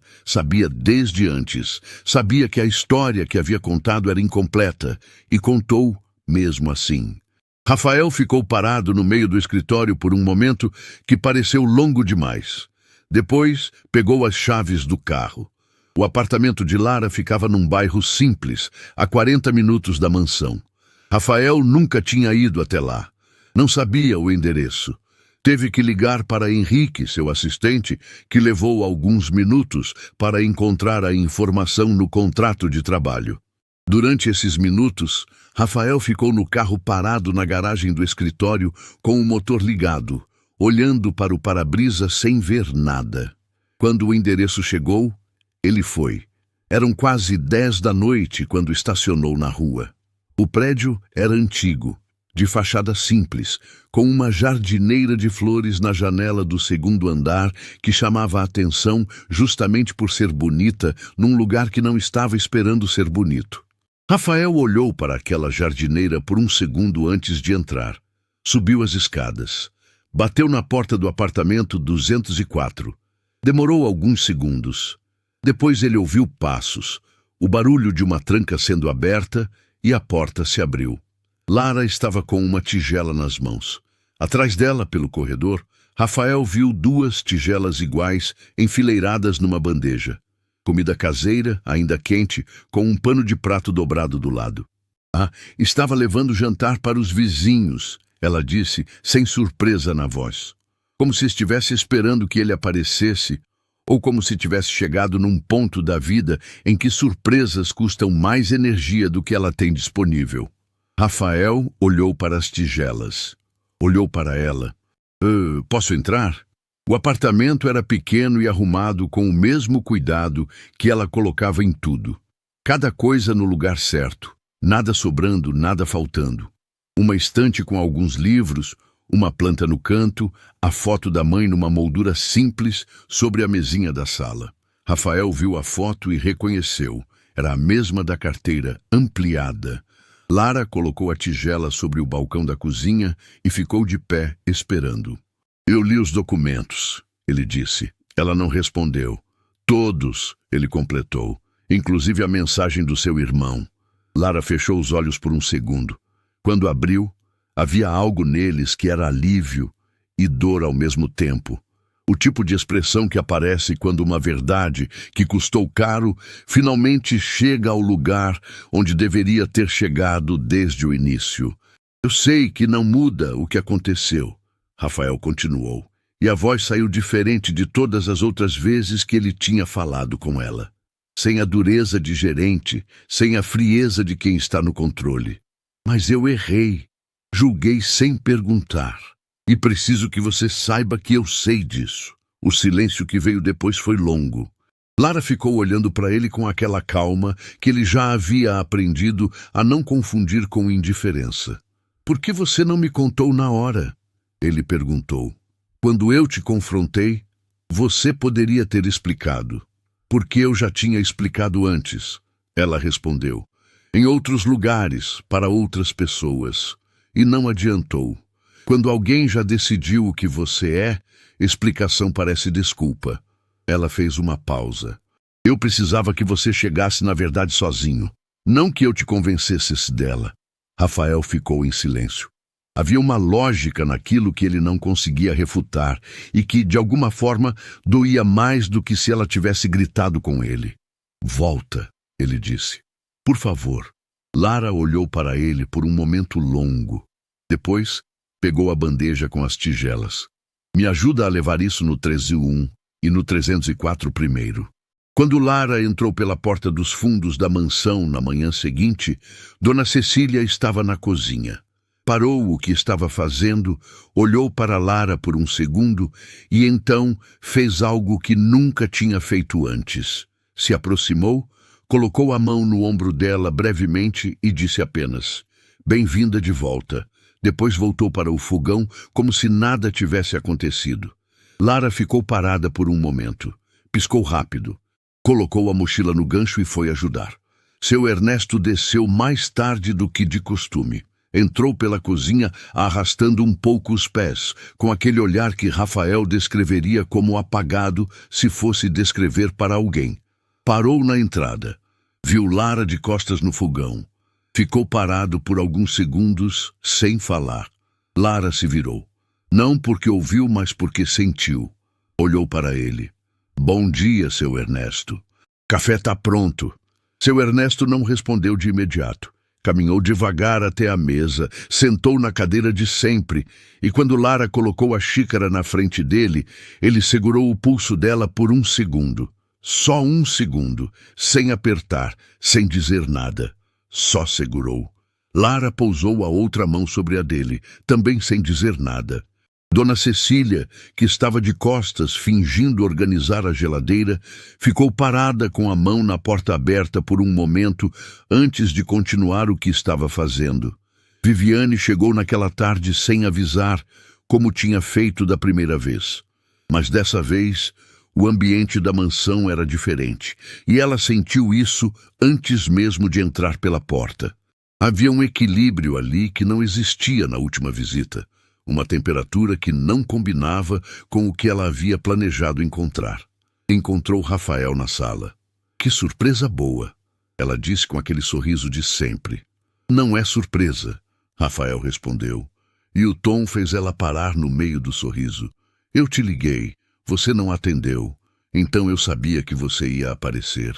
desde antes, sabia que a história que havia contado era incompleta, e contou mesmo assim. Rafael ficou parado no meio do escritório por um momento que pareceu longo demais. Depois, pegou as chaves do carro. O apartamento de Lara ficava num bairro simples, a 40 minutos da mansão. Rafael nunca tinha ido até lá. Não sabia o endereço. Teve que ligar para Henrique, seu assistente, que levou alguns minutos para encontrar a informação no contrato de trabalho. Durante esses minutos, Rafael ficou no carro parado na garagem do escritório com o motor ligado, olhando para o para-brisa sem ver nada. Quando o endereço chegou, ele foi. Eram quase 10 da noite quando estacionou na rua. O prédio era antigo, de fachada simples, com uma jardineira de flores na janela do segundo andar que chamava a atenção justamente por ser bonita num lugar que não estava esperando ser bonito. Rafael olhou para aquela jardineira por um segundo antes de entrar. Subiu as escadas. Bateu na porta do apartamento 204. Demorou alguns segundos. Depois ele ouviu passos, o barulho de uma tranca sendo aberta e a porta se abriu. Lara estava com uma tigela nas mãos. Atrás dela, pelo corredor, Rafael viu 2 tigelas iguais enfileiradas numa bandeja. Comida caseira, ainda quente, com um pano de prato dobrado do lado. Estava levando jantar para os vizinhos, ela disse, sem surpresa na voz. Como se estivesse esperando que ele aparecesse, ou como se tivesse chegado num ponto da vida em que surpresas custam mais energia do que ela tem disponível. Rafael olhou para as tigelas. Olhou para ela. Posso entrar? O apartamento era pequeno e arrumado com o mesmo cuidado que ela colocava em tudo. Cada coisa no lugar certo. Nada sobrando, nada faltando. Uma estante com alguns livros, uma planta no canto, a foto da mãe numa moldura simples sobre a mesinha da sala. Rafael viu a foto e reconheceu. Era a mesma da carteira, ampliada. Lara colocou a tigela sobre o balcão da cozinha e ficou de pé, esperando. Eu li os documentos, ele disse. Ela não respondeu. Todos, ele completou, inclusive a mensagem do seu irmão. Lara fechou os olhos por um segundo. Quando abriu, havia algo neles que era alívio e dor ao mesmo tempo. O tipo de expressão que aparece quando uma verdade que custou caro finalmente chega ao lugar onde deveria ter chegado desde o início. Eu sei que não muda o que aconteceu, Rafael continuou, e a voz saiu diferente de todas as outras vezes que ele tinha falado com ela. sem a dureza de gerente, sem a frieza de quem está no controle. Mas eu errei. Julguei sem perguntar. E preciso que você saiba que eu sei disso. O silêncio que veio depois foi longo. Lara ficou olhando para ele com aquela calma que ele já havia aprendido a não confundir com indiferença. Por que você não me contou na hora? Ele perguntou. Quando eu te confrontei, você poderia ter explicado. Porque eu já tinha explicado antes, ela respondeu. Em outros lugares, para outras pessoas. E não adiantou. Quando alguém já decidiu o que você é, explicação parece desculpa. Ela fez uma pausa. Eu precisava que você chegasse na verdade sozinho. Não que eu te convencesse dela. Rafael ficou em silêncio. Havia uma lógica naquilo que ele não conseguia refutar e que, de alguma forma, doía mais do que se ela tivesse gritado com ele. Volta, ele disse. Por favor. Lara olhou para ele por um momento longo. Depois, pegou a bandeja com as tigelas. Me ajuda a levar isso no 301 e no 304 primeiro. Quando Lara entrou pela porta dos fundos da mansão na manhã seguinte, Dona Cecília estava na cozinha. Parou o que estava fazendo, olhou para Lara por um segundo e então fez algo que nunca tinha feito antes. Se aproximou, colocou a mão no ombro dela brevemente e disse apenas, bem-vinda de volta. Depois voltou para o fogão como se nada tivesse acontecido. Lara ficou parada por um momento. Piscou rápido. Colocou a mochila no gancho e foi ajudar. Seu Ernesto desceu mais tarde do que de costume. Entrou pela cozinha arrastando um pouco os pés, com aquele olhar que Rafael descreveria como apagado se fosse descrever para alguém. Parou na entrada. Viu Lara de costas no fogão. Ficou parado por alguns segundos, sem falar. Lara se virou. Não porque ouviu, mas porque sentiu. Olhou para ele. Bom dia, seu Ernesto. Café tá pronto. Seu Ernesto não respondeu de imediato. Caminhou devagar até a mesa, sentou na cadeira de sempre, e quando Lara colocou a xícara na frente dele, ele segurou o pulso dela por um segundo. Só um segundo, sem apertar, sem dizer nada. Só segurou. Lara pousou a outra mão sobre a dele, também sem dizer nada. Dona Cecília, que estava de costas, fingindo organizar a geladeira, ficou parada com a mão na porta aberta por um momento antes de continuar o que estava fazendo. Viviane chegou naquela tarde sem avisar, como tinha feito da primeira vez. Mas dessa vez, o ambiente da mansão era diferente, e ela sentiu isso antes mesmo de entrar pela porta. Havia um equilíbrio ali que não existia na última visita. Uma temperatura que não combinava com o que ela havia planejado encontrar. Encontrou Rafael na sala. Que surpresa boa, ela disse com aquele sorriso de sempre. Não é surpresa, Rafael respondeu, e o tom fez ela parar no meio do sorriso. Eu te liguei, você não atendeu, então eu sabia que você ia aparecer.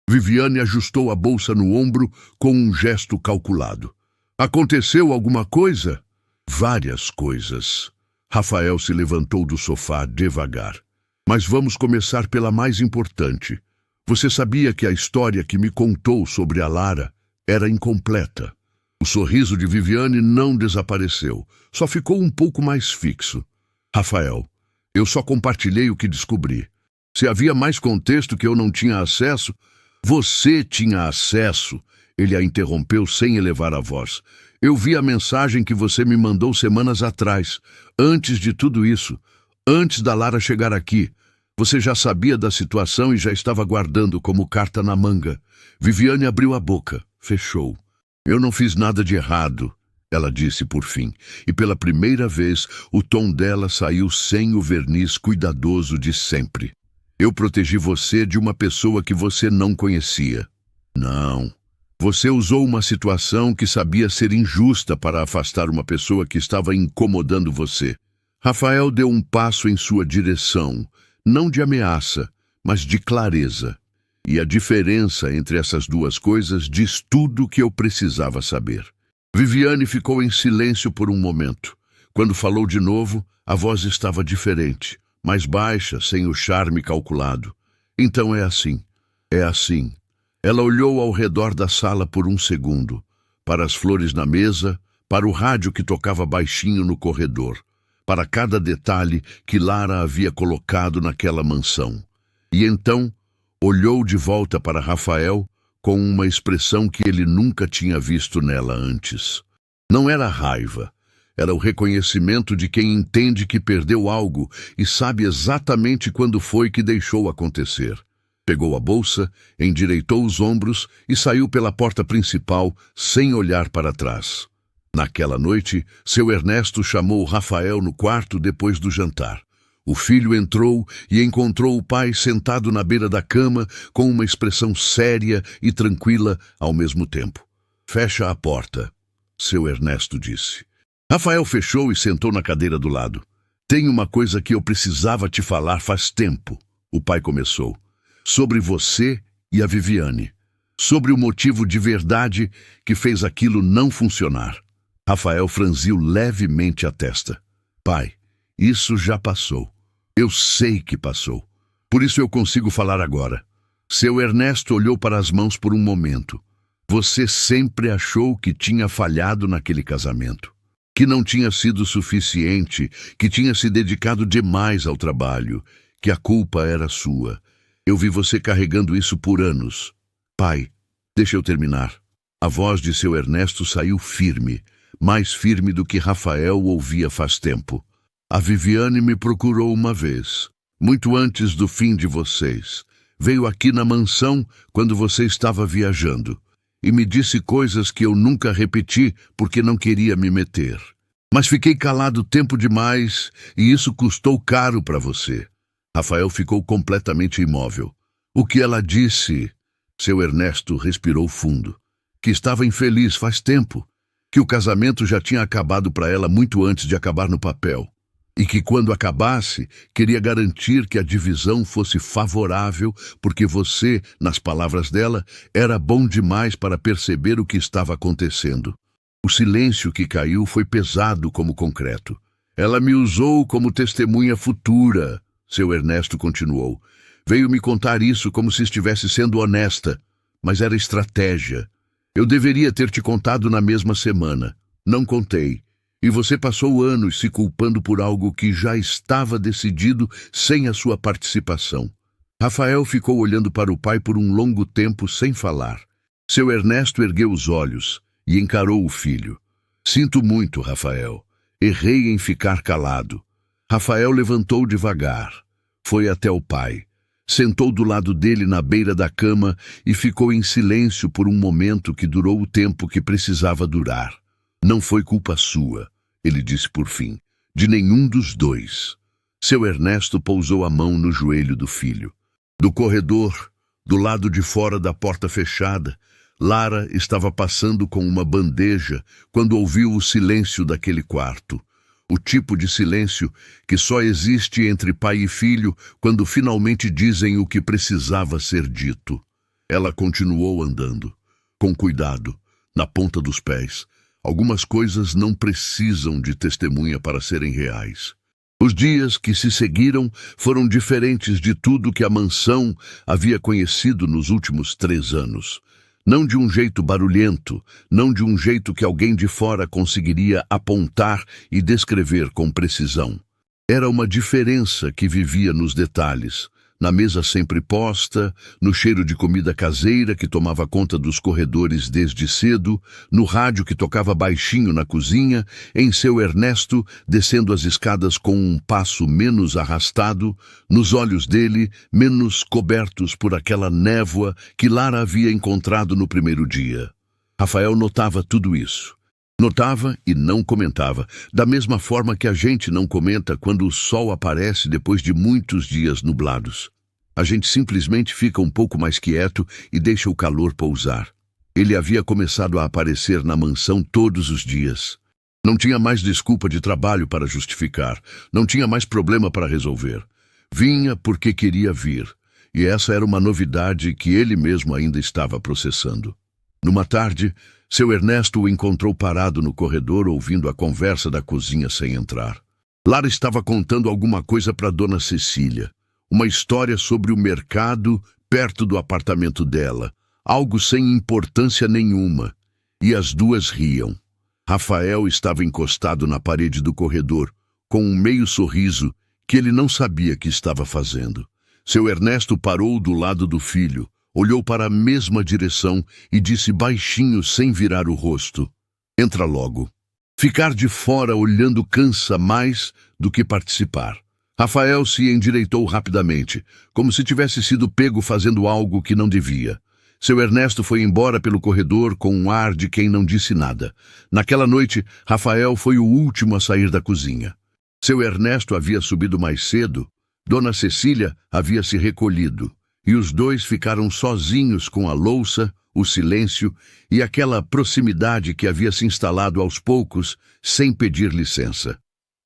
Viviane ajustou a bolsa no ombro com um gesto calculado. Aconteceu alguma coisa? Várias coisas. Rafael se levantou do sofá devagar. Mas vamos começar pela mais importante. Você sabia que a história que me contou sobre a Lara era incompleta. O sorriso de Viviane não desapareceu, só ficou um pouco mais fixo. Rafael, eu só compartilhei o que descobri. Se havia mais contexto que eu não tinha acesso, você tinha acesso. Ele a interrompeu sem elevar a voz. Eu vi a mensagem que você me mandou semanas atrás, antes de tudo isso, antes da Lara chegar aqui. Você já sabia da situação e já estava guardando como carta na manga. Viviane abriu a boca, fechou. Eu não fiz nada de errado, ela disse por fim, e pela primeira vez o tom dela saiu sem o verniz cuidadoso de sempre. Eu protegi você de uma pessoa que você não conhecia. Não. Você usou uma situação que sabia ser injusta para afastar uma pessoa que estava incomodando você. Rafael deu um passo em sua direção, não de ameaça, mas de clareza. E a diferença entre essas duas coisas diz tudo o que eu precisava saber. Viviane ficou em silêncio por um momento. Quando falou de novo, a voz estava diferente, mais baixa, sem o charme calculado. Então é assim. É assim. Ela olhou ao redor da sala por um segundo, para as flores na mesa, para o rádio que tocava baixinho no corredor, para cada detalhe que Lara havia colocado naquela mansão. E então olhou de volta para Rafael com uma expressão que ele nunca tinha visto nela antes. Não era raiva, era o reconhecimento de quem entende que perdeu algo e sabe exatamente quando foi que deixou acontecer. Pegou a bolsa, endireitou os ombros e saiu pela porta principal sem olhar para trás. Naquela noite, seu Ernesto chamou Rafael no quarto depois do jantar. O filho entrou e encontrou o pai sentado na beira da cama com uma expressão séria e tranquila ao mesmo tempo. "Fecha a porta", seu Ernesto disse. Rafael fechou e sentou na cadeira do lado. "Tem uma coisa que eu precisava te falar faz tempo", o pai começou. "Sobre você e a Viviane. Sobre o motivo de verdade que fez aquilo não funcionar." Rafael franziu levemente a testa. "Pai, isso já passou. Eu sei que passou. Por isso eu consigo falar agora." Seu Ernesto olhou para as mãos por um momento. "Você sempre achou que tinha falhado naquele casamento. Que não tinha sido suficiente, que tinha se dedicado demais ao trabalho, que a culpa era sua. Eu vi você carregando isso por anos." "Pai, deixa eu terminar." A voz de seu Ernesto saiu firme, mais firme do que Rafael ouvia faz tempo. "A Viviane me procurou uma vez, muito antes do fim de vocês. Veio aqui na mansão quando você estava viajando e me disse coisas que eu nunca repeti porque não queria me meter. Mas fiquei calado tempo demais e isso custou caro para você." Rafael ficou completamente imóvel. "O que ela disse?" Seu Ernesto respirou fundo. "Que estava infeliz faz tempo, que o casamento já tinha acabado para ela muito antes de acabar no papel, e que quando acabasse, queria garantir que a divisão fosse favorável, porque você, nas palavras dela, era bom demais para perceber o que estava acontecendo." O silêncio que caiu foi pesado como concreto. "Ela me usou como testemunha futura", seu Ernesto continuou. "Veio me contar isso como se estivesse sendo honesta, mas era estratégia. Eu deveria ter te contado na mesma semana. Não contei. E você passou anos se culpando por algo que já estava decidido sem a sua participação." Rafael ficou olhando para o pai por um longo tempo sem falar. Seu Ernesto ergueu os olhos e encarou o filho. "Sinto muito, Rafael. Errei em ficar calado." Rafael levantou devagar. Foi até o pai. Sentou do lado dele na beira da cama e ficou em silêncio por um momento que durou o tempo que precisava durar. "Não foi culpa sua", ele disse por fim, "de nenhum dos dois." Seu Ernesto pousou a mão no joelho do filho. Do corredor, do lado de fora da porta fechada, Lara estava passando com uma bandeja quando ouviu o silêncio daquele quarto. O tipo de silêncio que só existe entre pai e filho quando finalmente dizem o que precisava ser dito. Ela continuou andando, com cuidado, na ponta dos pés. Algumas coisas não precisam de testemunha para serem reais. Os dias que se seguiram foram diferentes de tudo que a mansão havia conhecido nos últimos 3 anos. Não de um jeito barulhento, não de um jeito que alguém de fora conseguiria apontar e descrever com precisão. Era uma diferença que vivia nos detalhes, na mesa sempre posta, no cheiro de comida caseira que tomava conta dos corredores desde cedo, no rádio que tocava baixinho na cozinha, em seu Ernesto descendo as escadas com um passo menos arrastado, nos olhos dele menos cobertos por aquela névoa que Lara havia encontrado no primeiro dia. Rafael notava tudo isso. Notava e não comentava, da mesma forma que a gente não comenta quando o sol aparece depois de muitos dias nublados. A gente simplesmente fica um pouco mais quieto e deixa o calor pousar. Ele havia começado a aparecer na mansão todos os dias. Não tinha mais desculpa de trabalho para justificar, não tinha mais problema para resolver. Vinha porque queria vir, e essa era uma novidade que ele mesmo ainda estava processando. Numa tarde, seu Ernesto o encontrou parado no corredor ouvindo a conversa da cozinha sem entrar. Lara estava contando alguma coisa para Dona Cecília. Uma história sobre o mercado perto do apartamento dela, algo sem importância nenhuma, e as duas riam. Rafael estava encostado na parede do corredor, com um meio sorriso que ele não sabia que estava fazendo. Seu Ernesto parou do lado do filho, olhou para a mesma direção e disse baixinho sem virar o rosto: "Entra logo." Ficar de fora olhando cansa mais do que participar. Rafael se endireitou rapidamente, como se tivesse sido pego fazendo algo que não devia. Seu Ernesto foi embora pelo corredor com um ar de quem não disse nada. Naquela noite, Rafael foi o último a sair da cozinha. Seu Ernesto havia subido mais cedo, Dona Cecília havia se recolhido, e os dois ficaram sozinhos com a louça, o silêncio e aquela proximidade que havia se instalado aos poucos, sem pedir licença.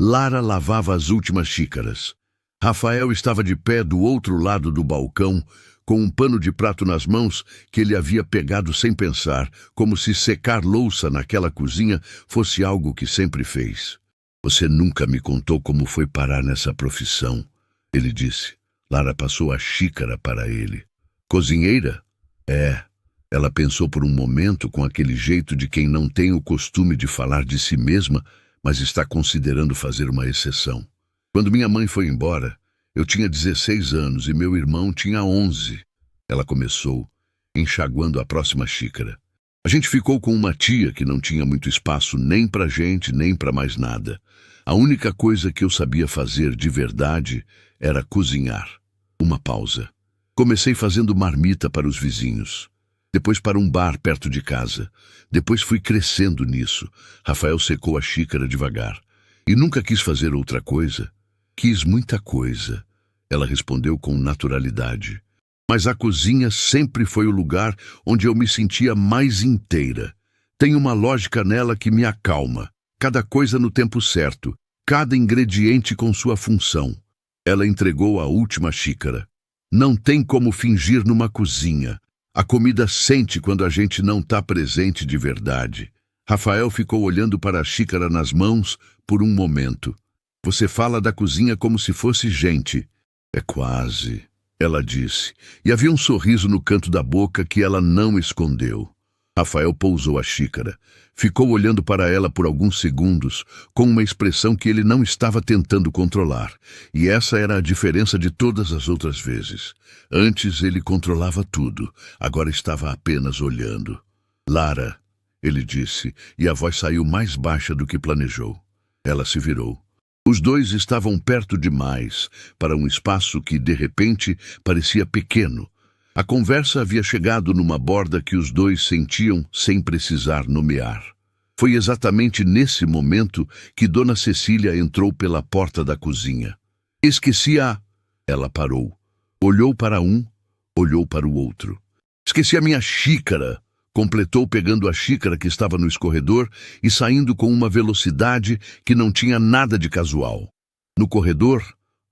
Lara lavava as últimas xícaras. Rafael estava de pé do outro lado do balcão, com um pano de prato nas mãos que ele havia pegado sem pensar, como se secar louça naquela cozinha fosse algo que sempre fez. "Você nunca me contou como foi parar nessa profissão", ele disse. Lara passou a xícara para ele. "Cozinheira?" "É." Ela pensou por um momento com aquele jeito de quem não tem o costume de falar de si mesma, mas está considerando fazer uma exceção. "Quando minha mãe foi embora, eu tinha 16 anos e meu irmão tinha 11. Ela começou, enxaguando a próxima xícara. "A gente ficou com uma tia que não tinha muito espaço nem pra gente, nem pra mais nada. A única coisa que eu sabia fazer de verdade era cozinhar." Uma pausa. "Comecei fazendo marmita para os vizinhos. Depois para um bar perto de casa. Depois fui crescendo nisso." Rafael secou a xícara devagar. "E nunca quis fazer outra coisa." "Quis muita coisa," ela respondeu com naturalidade. "Mas a cozinha sempre foi o lugar onde eu me sentia mais inteira. Tem uma lógica nela que me acalma. Cada coisa no tempo certo. Cada ingrediente com sua função." Ela entregou a última xícara. "Não tem como fingir numa cozinha. A comida sente quando a gente não está presente de verdade." Rafael ficou olhando para a xícara nas mãos por um momento. "Você fala da cozinha como se fosse gente." "É quase," ela disse, e havia um sorriso no canto da boca que ela não escondeu. Rafael pousou a xícara. Ficou olhando para ela por alguns segundos, com uma expressão que ele não estava tentando controlar. E essa era a diferença de todas as outras vezes. Antes ele controlava tudo, agora estava apenas olhando. "Lara," ele disse, e a voz saiu mais baixa do que planejou. Ela se virou. Os dois estavam perto demais para um espaço que, de repente, parecia pequeno. A conversa havia chegado numa borda que os dois sentiam sem precisar nomear. Foi exatamente nesse momento que Dona Cecília entrou pela porta da cozinha. "Esqueci-a..." Ela parou. Olhou para um, olhou para o outro. "Esqueci a minha xícara", completou pegando a xícara que estava no escorredor e saindo com uma velocidade que não tinha nada de casual. No corredor,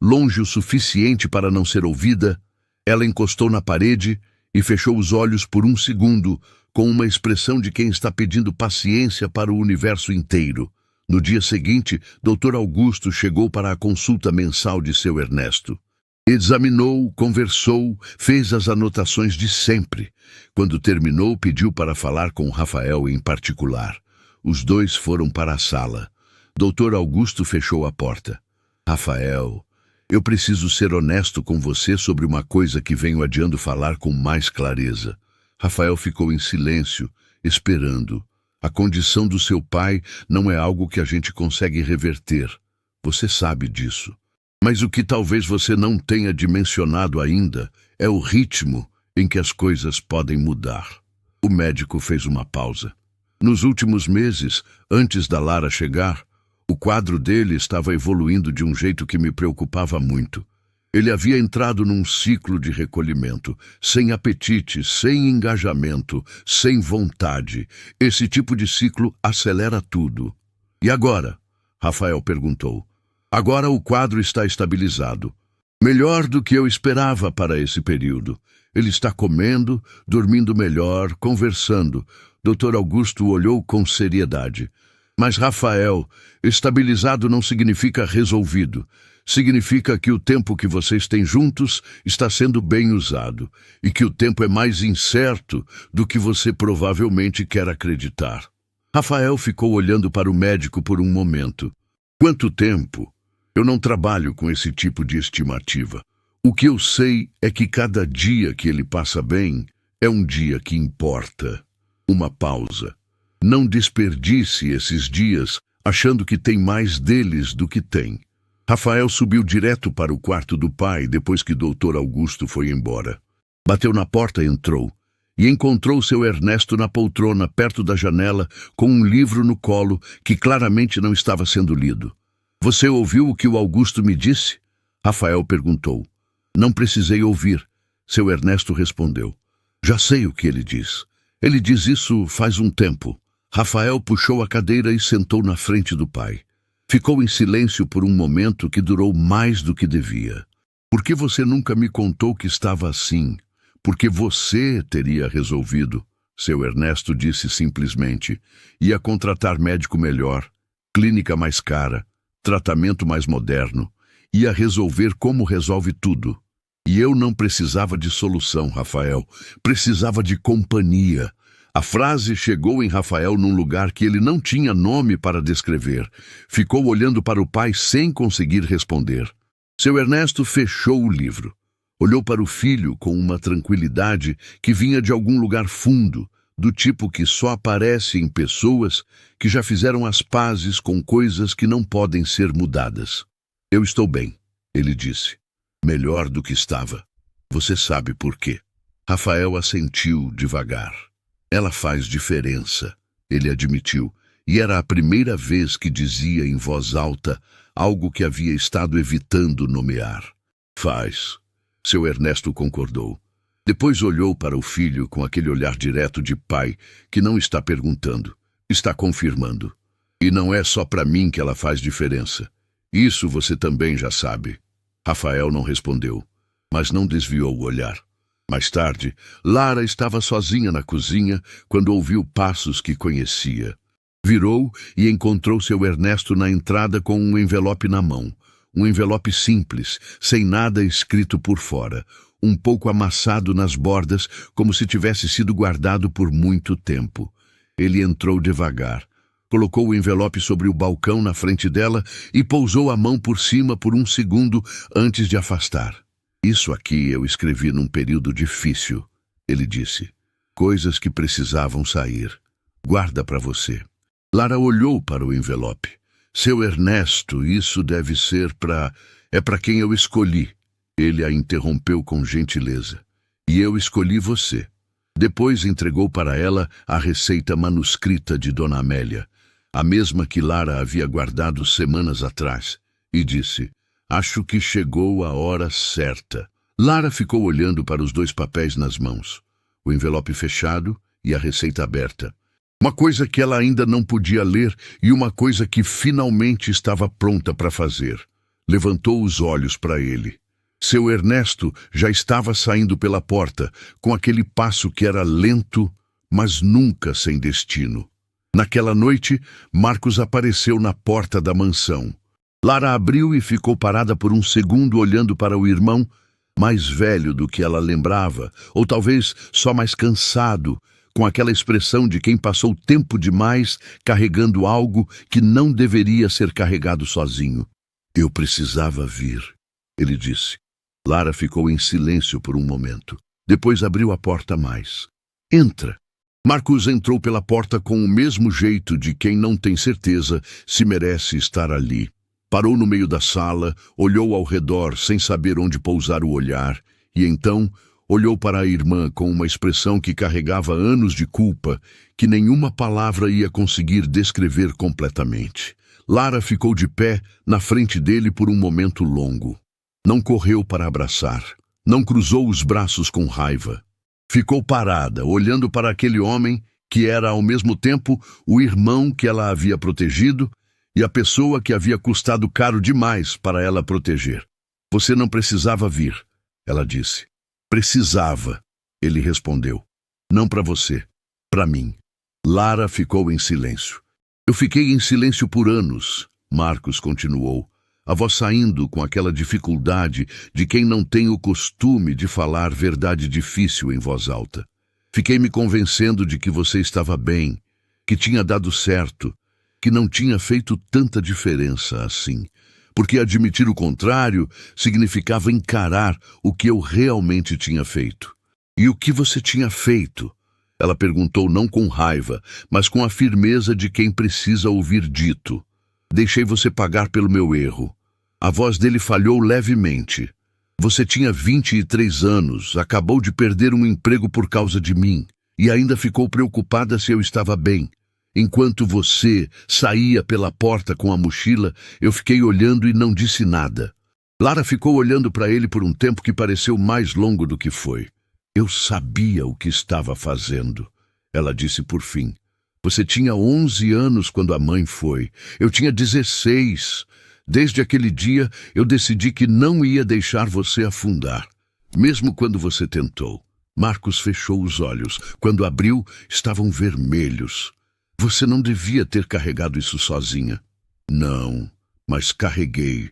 longe o suficiente para não ser ouvida, ela encostou na parede e fechou os olhos por um segundo, com uma expressão de quem está pedindo paciência para o universo inteiro. No dia seguinte, Dr. Augusto chegou para a consulta mensal de seu Ernesto. Examinou, conversou, fez as anotações de sempre. Quando terminou, pediu para falar com Rafael em particular. Os dois foram para a sala. Dr. Augusto fechou a porta. "Rafael, eu preciso ser honesto com você sobre uma coisa que venho adiando falar com mais clareza." Rafael ficou em silêncio, esperando. "A condição do seu pai não é algo que a gente consegue reverter. Você sabe disso. Mas o que talvez você não tenha dimensionado ainda é o ritmo em que as coisas podem mudar." O médico fez uma pausa. "Nos últimos meses, antes da Lara chegar, o quadro dele estava evoluindo de um jeito que me preocupava muito. Ele havia entrado num ciclo de recolhimento, sem apetite, sem engajamento, sem vontade. Esse tipo de ciclo acelera tudo." "E agora?" Rafael perguntou. "Agora o quadro está estabilizado. Melhor do que eu esperava para esse período. Ele está comendo, dormindo melhor, conversando." Dr. Augusto olhou com seriedade. "Mas, Rafael, estabilizado não significa resolvido. Significa que o tempo que vocês têm juntos está sendo bem usado e que o tempo é mais incerto do que você provavelmente quer acreditar. Rafael ficou olhando para o médico por um momento. Quanto tempo? Eu não trabalho com esse tipo de estimativa. O que eu sei é que cada dia que ele passa bem é um dia que importa. Uma pausa. Não desperdice esses dias achando que tem mais deles do que tem. Rafael subiu direto para o quarto do pai depois que Dr. Augusto foi embora. Bateu na porta e entrou. E encontrou seu Ernesto na poltrona perto da janela com um livro no colo que claramente não estava sendo lido. Você ouviu o que o Augusto me disse? Rafael perguntou. Não precisei ouvir. Seu Ernesto respondeu. Já sei o que ele diz. Ele diz isso faz um tempo. Rafael puxou a cadeira e sentou na frente do pai. Ficou em silêncio por um momento que durou mais do que devia. Por que você nunca me contou que estava assim? Porque você teria resolvido, seu Ernesto disse simplesmente. Ia contratar médico melhor, clínica mais cara, tratamento mais moderno. Ia resolver como resolve tudo. E eu não precisava de solução, Rafael. Precisava de companhia. A frase chegou em Rafael num lugar que ele não tinha nome para descrever. Ficou olhando para o pai sem conseguir responder. Seu Ernesto fechou o livro. Olhou para o filho com uma tranquilidade que vinha de algum lugar fundo, do tipo que só aparece em pessoas que já fizeram as pazes com coisas que não podem ser mudadas. Eu estou bem, ele disse. Melhor do que estava. Você sabe por quê. Rafael assentiu devagar. Ela faz diferença, ele admitiu, e era a primeira vez que dizia em voz alta algo que havia estado evitando nomear. Faz. Seu Ernesto concordou. Depois olhou para o filho com aquele olhar direto de pai que não está perguntando, está confirmando. E não é só para mim que ela faz diferença. Isso você também já sabe. Rafael não respondeu, mas não desviou o olhar. Mais tarde, Lara estava sozinha na cozinha quando ouviu passos que conhecia. Virou e encontrou seu Ernesto na entrada com um envelope na mão. Um envelope simples, sem nada escrito por fora, um pouco amassado nas bordas, como se tivesse sido guardado por muito tempo. Ele entrou devagar, colocou o envelope sobre o balcão na frente dela e pousou a mão por cima por um segundo antes de afastar. Isso aqui eu escrevi num período difícil, ele disse. Coisas que precisavam sair. Guarda para você. Lara olhou para o envelope. Seu Ernesto, isso deve ser é para quem eu escolhi. Ele a interrompeu com gentileza. E eu escolhi você. Depois entregou para ela a receita manuscrita de Dona Amélia, a mesma que Lara havia guardado semanas atrás, e disse: Acho que chegou a hora certa. Lara ficou olhando para os 2 papéis nas mãos, o envelope fechado e a receita aberta. Uma coisa que ela ainda não podia ler e uma coisa que finalmente estava pronta para fazer. Levantou os olhos para ele. Seu Ernesto já estava saindo pela porta, com aquele passo que era lento, mas nunca sem destino. Naquela noite, Marcos apareceu na porta da mansão. Lara abriu e ficou parada por um segundo olhando para o irmão, mais velho do que ela lembrava, ou talvez só mais cansado, com aquela expressão de quem passou tempo demais carregando algo que não deveria ser carregado sozinho. Eu precisava vir, ele disse. Lara ficou em silêncio por um momento. Depois abriu a porta mais. Entra. Marcos entrou pela porta com o mesmo jeito de quem não tem certeza se merece estar ali. Parou no meio da sala, olhou ao redor sem saber onde pousar o olhar, e então olhou para a irmã com uma expressão que carregava anos de culpa, que nenhuma palavra ia conseguir descrever completamente. Lara ficou de pé na frente dele por um momento longo. Não correu para abraçar, não cruzou os braços com raiva. Ficou parada, olhando para aquele homem que era ao mesmo tempo o irmão que ela havia protegido e a pessoa que havia custado caro demais para ela proteger. Você não precisava vir, ela disse. Precisava, ele respondeu. Não para você, para mim. Lara ficou em silêncio. Eu fiquei em silêncio por anos, Marcos continuou. A voz saindo com aquela dificuldade de quem não tem o costume de falar verdade difícil em voz alta. Fiquei me convencendo de que você estava bem, que tinha dado certo, que não tinha feito tanta diferença assim. Porque admitir o contrário significava encarar o que eu realmente tinha feito. E o que você tinha feito? Ela perguntou não com raiva, mas com a firmeza de quem precisa ouvir dito. Deixei você pagar pelo meu erro. A voz dele falhou levemente. Você tinha 23 anos, acabou de perder um emprego por causa de mim, e ainda ficou preocupada se eu estava bem. Enquanto você saía pela porta com a mochila, eu fiquei olhando e não disse nada. Lara ficou olhando para ele por um tempo que pareceu mais longo do que foi. Eu sabia o que estava fazendo, ela disse por fim. Você tinha 11 anos quando a mãe foi. Eu tinha 16. Desde aquele dia, eu decidi que não ia deixar você afundar, mesmo quando você tentou. Marcos fechou os olhos. Quando abriu, estavam vermelhos. Você não devia ter carregado isso sozinha. Não, mas carreguei.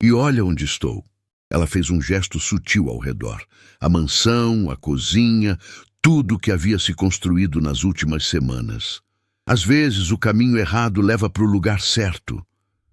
E olha onde estou. Ela fez um gesto sutil ao redor. A mansão, a cozinha, tudo que havia se construído nas últimas semanas. Às vezes, o caminho errado leva para o lugar certo.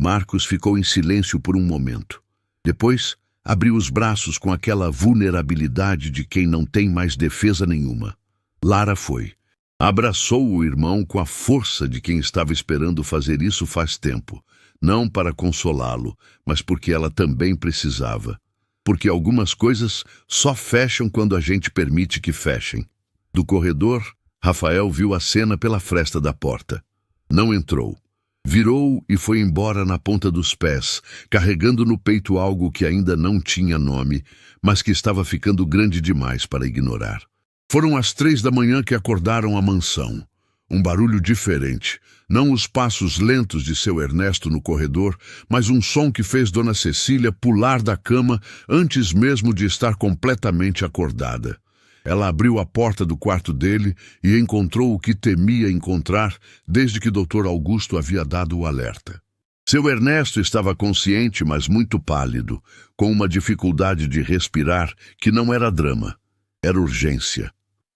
Marcos ficou em silêncio por um momento. Depois, abriu os braços com aquela vulnerabilidade de quem não tem mais defesa nenhuma. Lara foi. Abraçou o irmão com a força de quem estava esperando fazer isso faz tempo. Não para consolá-lo, mas porque ela também precisava. Porque algumas coisas só fecham quando a gente permite que fechem. Do corredor, Rafael viu a cena pela fresta da porta. Não entrou. Virou e foi embora na ponta dos pés, carregando no peito algo que ainda não tinha nome, mas que estava ficando grande demais para ignorar. Foram às 3 da manhã que acordaram a mansão. Um barulho diferente. Não os passos lentos de seu Ernesto no corredor, mas um som que fez Dona Cecília pular da cama antes mesmo de estar completamente acordada. Ela abriu a porta do quarto dele e encontrou o que temia encontrar desde que Dr. Augusto havia dado o alerta. Seu Ernesto estava consciente, mas muito pálido, com uma dificuldade de respirar que não era drama, era urgência.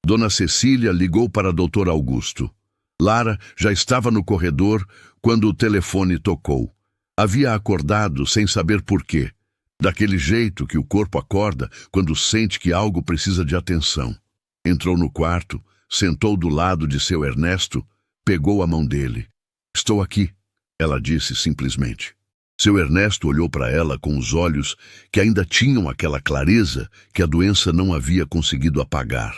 Dona Cecília ligou para Dr. Augusto. Lara já estava no corredor quando o telefone tocou. Havia acordado sem saber por quê. Daquele jeito que o corpo acorda quando sente que algo precisa de atenção. Entrou no quarto, sentou do lado de seu Ernesto, pegou a mão dele. Estou aqui, ela disse simplesmente. Seu Ernesto olhou para ela com os olhos que ainda tinham aquela clareza que a doença não havia conseguido apagar.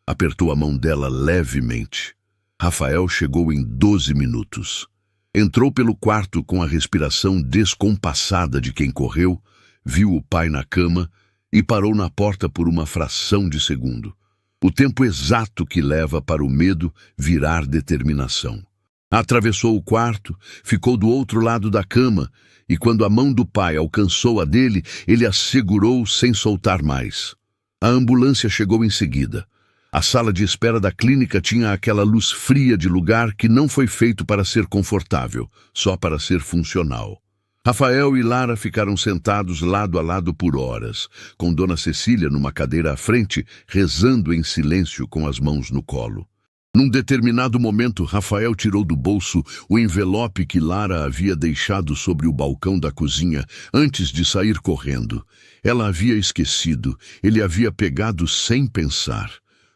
Apertou a mão dela levemente. Rafael chegou em 12 minutos. Entrou pelo quarto com a respiração descompassada de quem correu, viu o pai na cama e parou na porta por uma fração de segundo. O tempo exato que leva para o medo virar determinação. Atravessou o quarto, ficou do outro lado da cama e quando a mão do pai alcançou a dele, ele a segurou sem soltar mais. A ambulância chegou em seguida. A sala de espera da clínica tinha aquela luz fria de lugar que não foi feito para ser confortável, só para ser funcional. Rafael e Lara ficaram sentados lado a lado por horas, com Dona Cecília numa cadeira à frente, rezando em silêncio com as mãos no colo. Num determinado momento, Rafael tirou do bolso o envelope que Lara havia deixado sobre o balcão da cozinha antes de sair correndo. Ela havia esquecido, ele havia pegado sem pensar.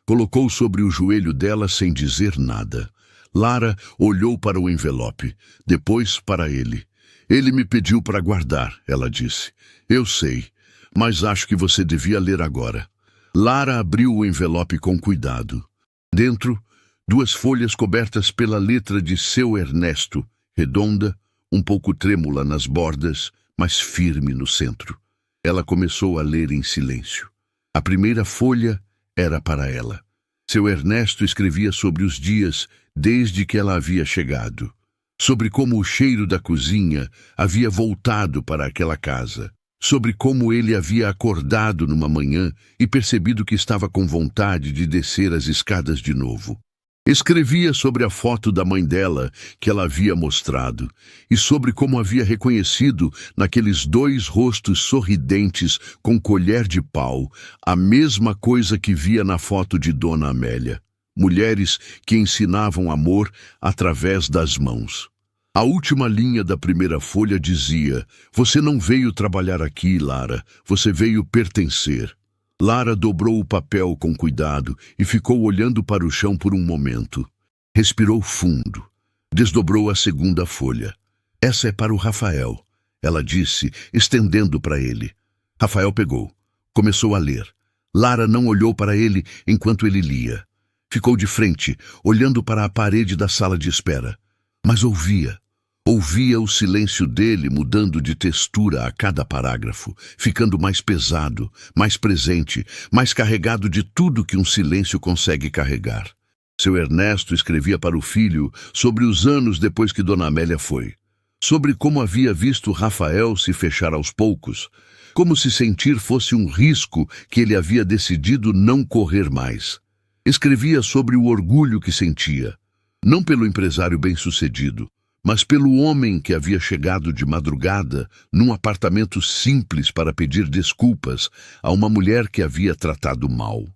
Colocou sobre o joelho dela sem dizer nada. Lara olhou para o envelope, depois para ele. Ele me pediu para guardar, ela disse. Eu sei, mas acho que você devia ler agora. Lara abriu o envelope com cuidado. Dentro, 2 folhas cobertas pela letra de seu Ernesto, redonda, um pouco trêmula nas bordas, mas firme no centro. Ela começou a ler em silêncio. A primeira folha era para ela. Seu Ernesto escrevia sobre os dias desde que ela havia chegado. Sobre como o cheiro da cozinha havia voltado para aquela casa. Sobre como ele havia acordado numa manhã e percebido que estava com vontade de descer as escadas de novo. Escrevia sobre a foto da mãe dela que ela havia mostrado e sobre como havia reconhecido naqueles dois rostos sorridentes com colher de pau a mesma coisa que via na foto de Dona Amélia. Mulheres que ensinavam amor através das mãos. A última linha da primeira folha dizia: "Você não veio trabalhar aqui, Lara, você veio pertencer." Lara dobrou o papel com cuidado e ficou olhando para o chão por um momento. Respirou fundo. Desdobrou a segunda folha. "Essa é para o Rafael," ela disse, estendendo para ele. Rafael pegou. Começou a ler. Lara não olhou para ele enquanto ele lia. Ficou de frente, olhando para a parede da sala de espera. Mas ouvia. Ouvia o silêncio dele mudando de textura a cada parágrafo, ficando mais pesado, mais presente, mais carregado de tudo que um silêncio consegue carregar. Seu Ernesto escrevia para o filho sobre os anos depois que Dona Amélia foi. Sobre como havia visto Rafael se fechar aos poucos, como se sentir fosse um risco que ele havia decidido não correr mais. Escrevia sobre o orgulho que sentia, não pelo empresário bem-sucedido, mas pelo homem que havia chegado de madrugada num apartamento simples para pedir desculpas a uma mulher que havia tratado mal.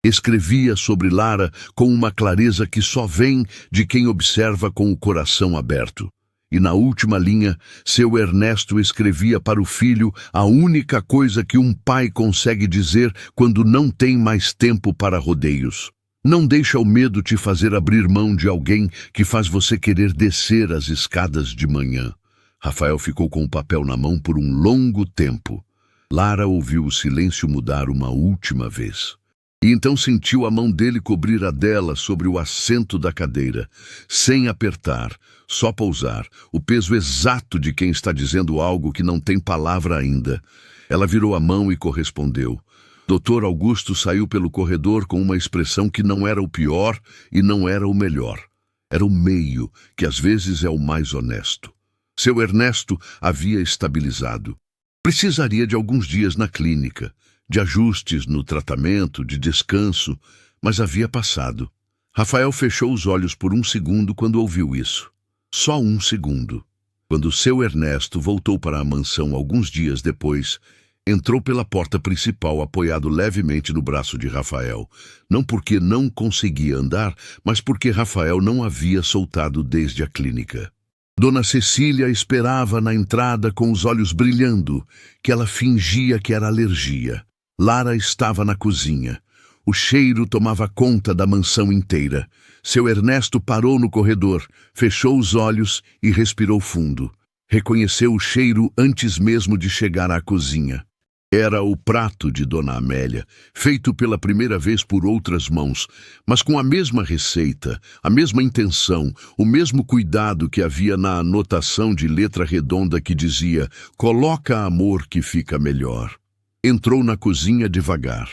Escrevia sobre Lara com uma clareza que só vem de quem observa com o coração aberto. E na última linha, seu Ernesto escrevia para o filho a única coisa que um pai consegue dizer quando não tem mais tempo para rodeios. Não deixa o medo te fazer abrir mão de alguém que faz você querer descer as escadas de manhã. Rafael ficou com o papel na mão por um longo tempo. Lara ouviu o silêncio mudar uma última vez. E então sentiu a mão dele cobrir a dela sobre o assento da cadeira, sem apertar, só pousar, o peso exato de quem está dizendo algo que não tem palavra ainda. Ela virou a mão e correspondeu. Dr. Augusto saiu pelo corredor com uma expressão que não era o pior e não era o melhor. Era o meio, que às vezes é o mais honesto. Seu Ernesto havia estabilizado. Precisaria de alguns dias na clínica, de ajustes no tratamento, de descanso, mas havia passado. Rafael fechou os olhos por um segundo quando ouviu isso. Só um segundo. Quando seu Ernesto voltou para a mansão alguns dias depois, entrou pela porta principal apoiado levemente no braço de Rafael, não porque não conseguia andar, mas porque Rafael não havia soltado desde a clínica. Dona Cecília esperava na entrada com os olhos brilhando, que ela fingia que era alergia. Lara estava na cozinha. O cheiro tomava conta da mansão inteira. Seu Ernesto parou no corredor, fechou os olhos e respirou fundo. Reconheceu o cheiro antes mesmo de chegar à cozinha. Era o prato de Dona Amélia, feito pela primeira vez por outras mãos, mas com a mesma receita, a mesma intenção, o mesmo cuidado que havia na anotação de letra redonda que dizia: "Coloca amor que fica melhor." Entrou na cozinha devagar.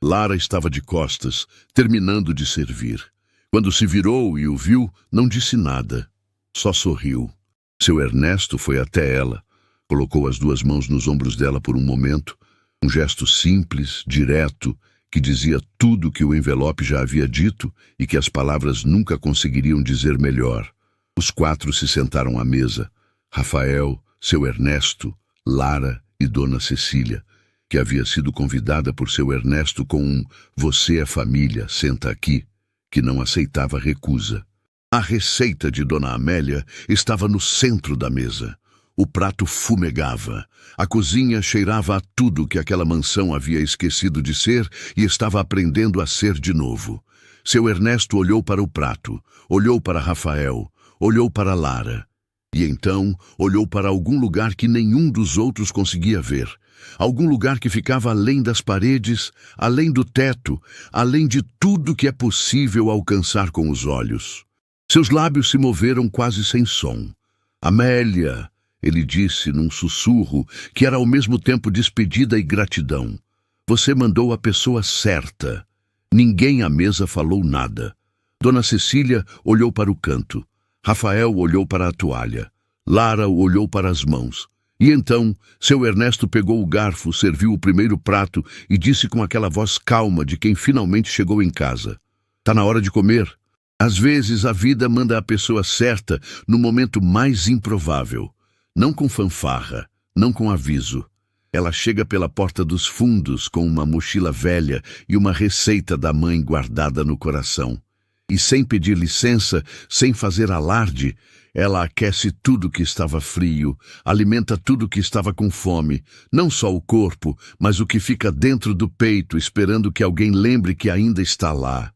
Lara estava de costas, terminando de servir. Quando se virou e o viu, não disse nada. Só sorriu. Seu Ernesto foi até ela. Colocou as duas mãos nos ombros dela por um momento, um gesto simples, direto, que dizia tudo que o envelope já havia dito e que as palavras nunca conseguiriam dizer melhor. Os quatro se sentaram à mesa, Rafael, seu Ernesto, Lara e Dona Cecília, que havia sido convidada por seu Ernesto com um "você é família, senta aqui", que não aceitava recusa. A receita de Dona Amélia estava no centro da mesa. O prato fumegava. A cozinha cheirava a tudo que aquela mansão havia esquecido de ser e estava aprendendo a ser de novo. Seu Ernesto olhou para o prato, olhou para Rafael, olhou para Lara. E então olhou para algum lugar que nenhum dos outros conseguia ver. Algum lugar que ficava além das paredes, além do teto, além de tudo que é possível alcançar com os olhos. Seus lábios se moveram quase sem som. "Amélia", ele disse num sussurro que era ao mesmo tempo despedida e gratidão. "Você mandou a pessoa certa." Ninguém à mesa falou nada. Dona Cecília olhou para o canto. Rafael olhou para a toalha. Lara olhou para as mãos. E então, seu Ernesto pegou o garfo, serviu o primeiro prato e disse com aquela voz calma de quem finalmente chegou em casa: "Tá na hora de comer." Às vezes a vida manda a pessoa certa no momento mais improvável. Não com fanfarra, não com aviso. Ela chega pela porta dos fundos com uma mochila velha e uma receita da mãe guardada no coração. E sem pedir licença, sem fazer alarde, ela aquece tudo que estava frio, alimenta tudo que estava com fome, não só o corpo, mas o que fica dentro do peito, esperando que alguém lembre que ainda está lá.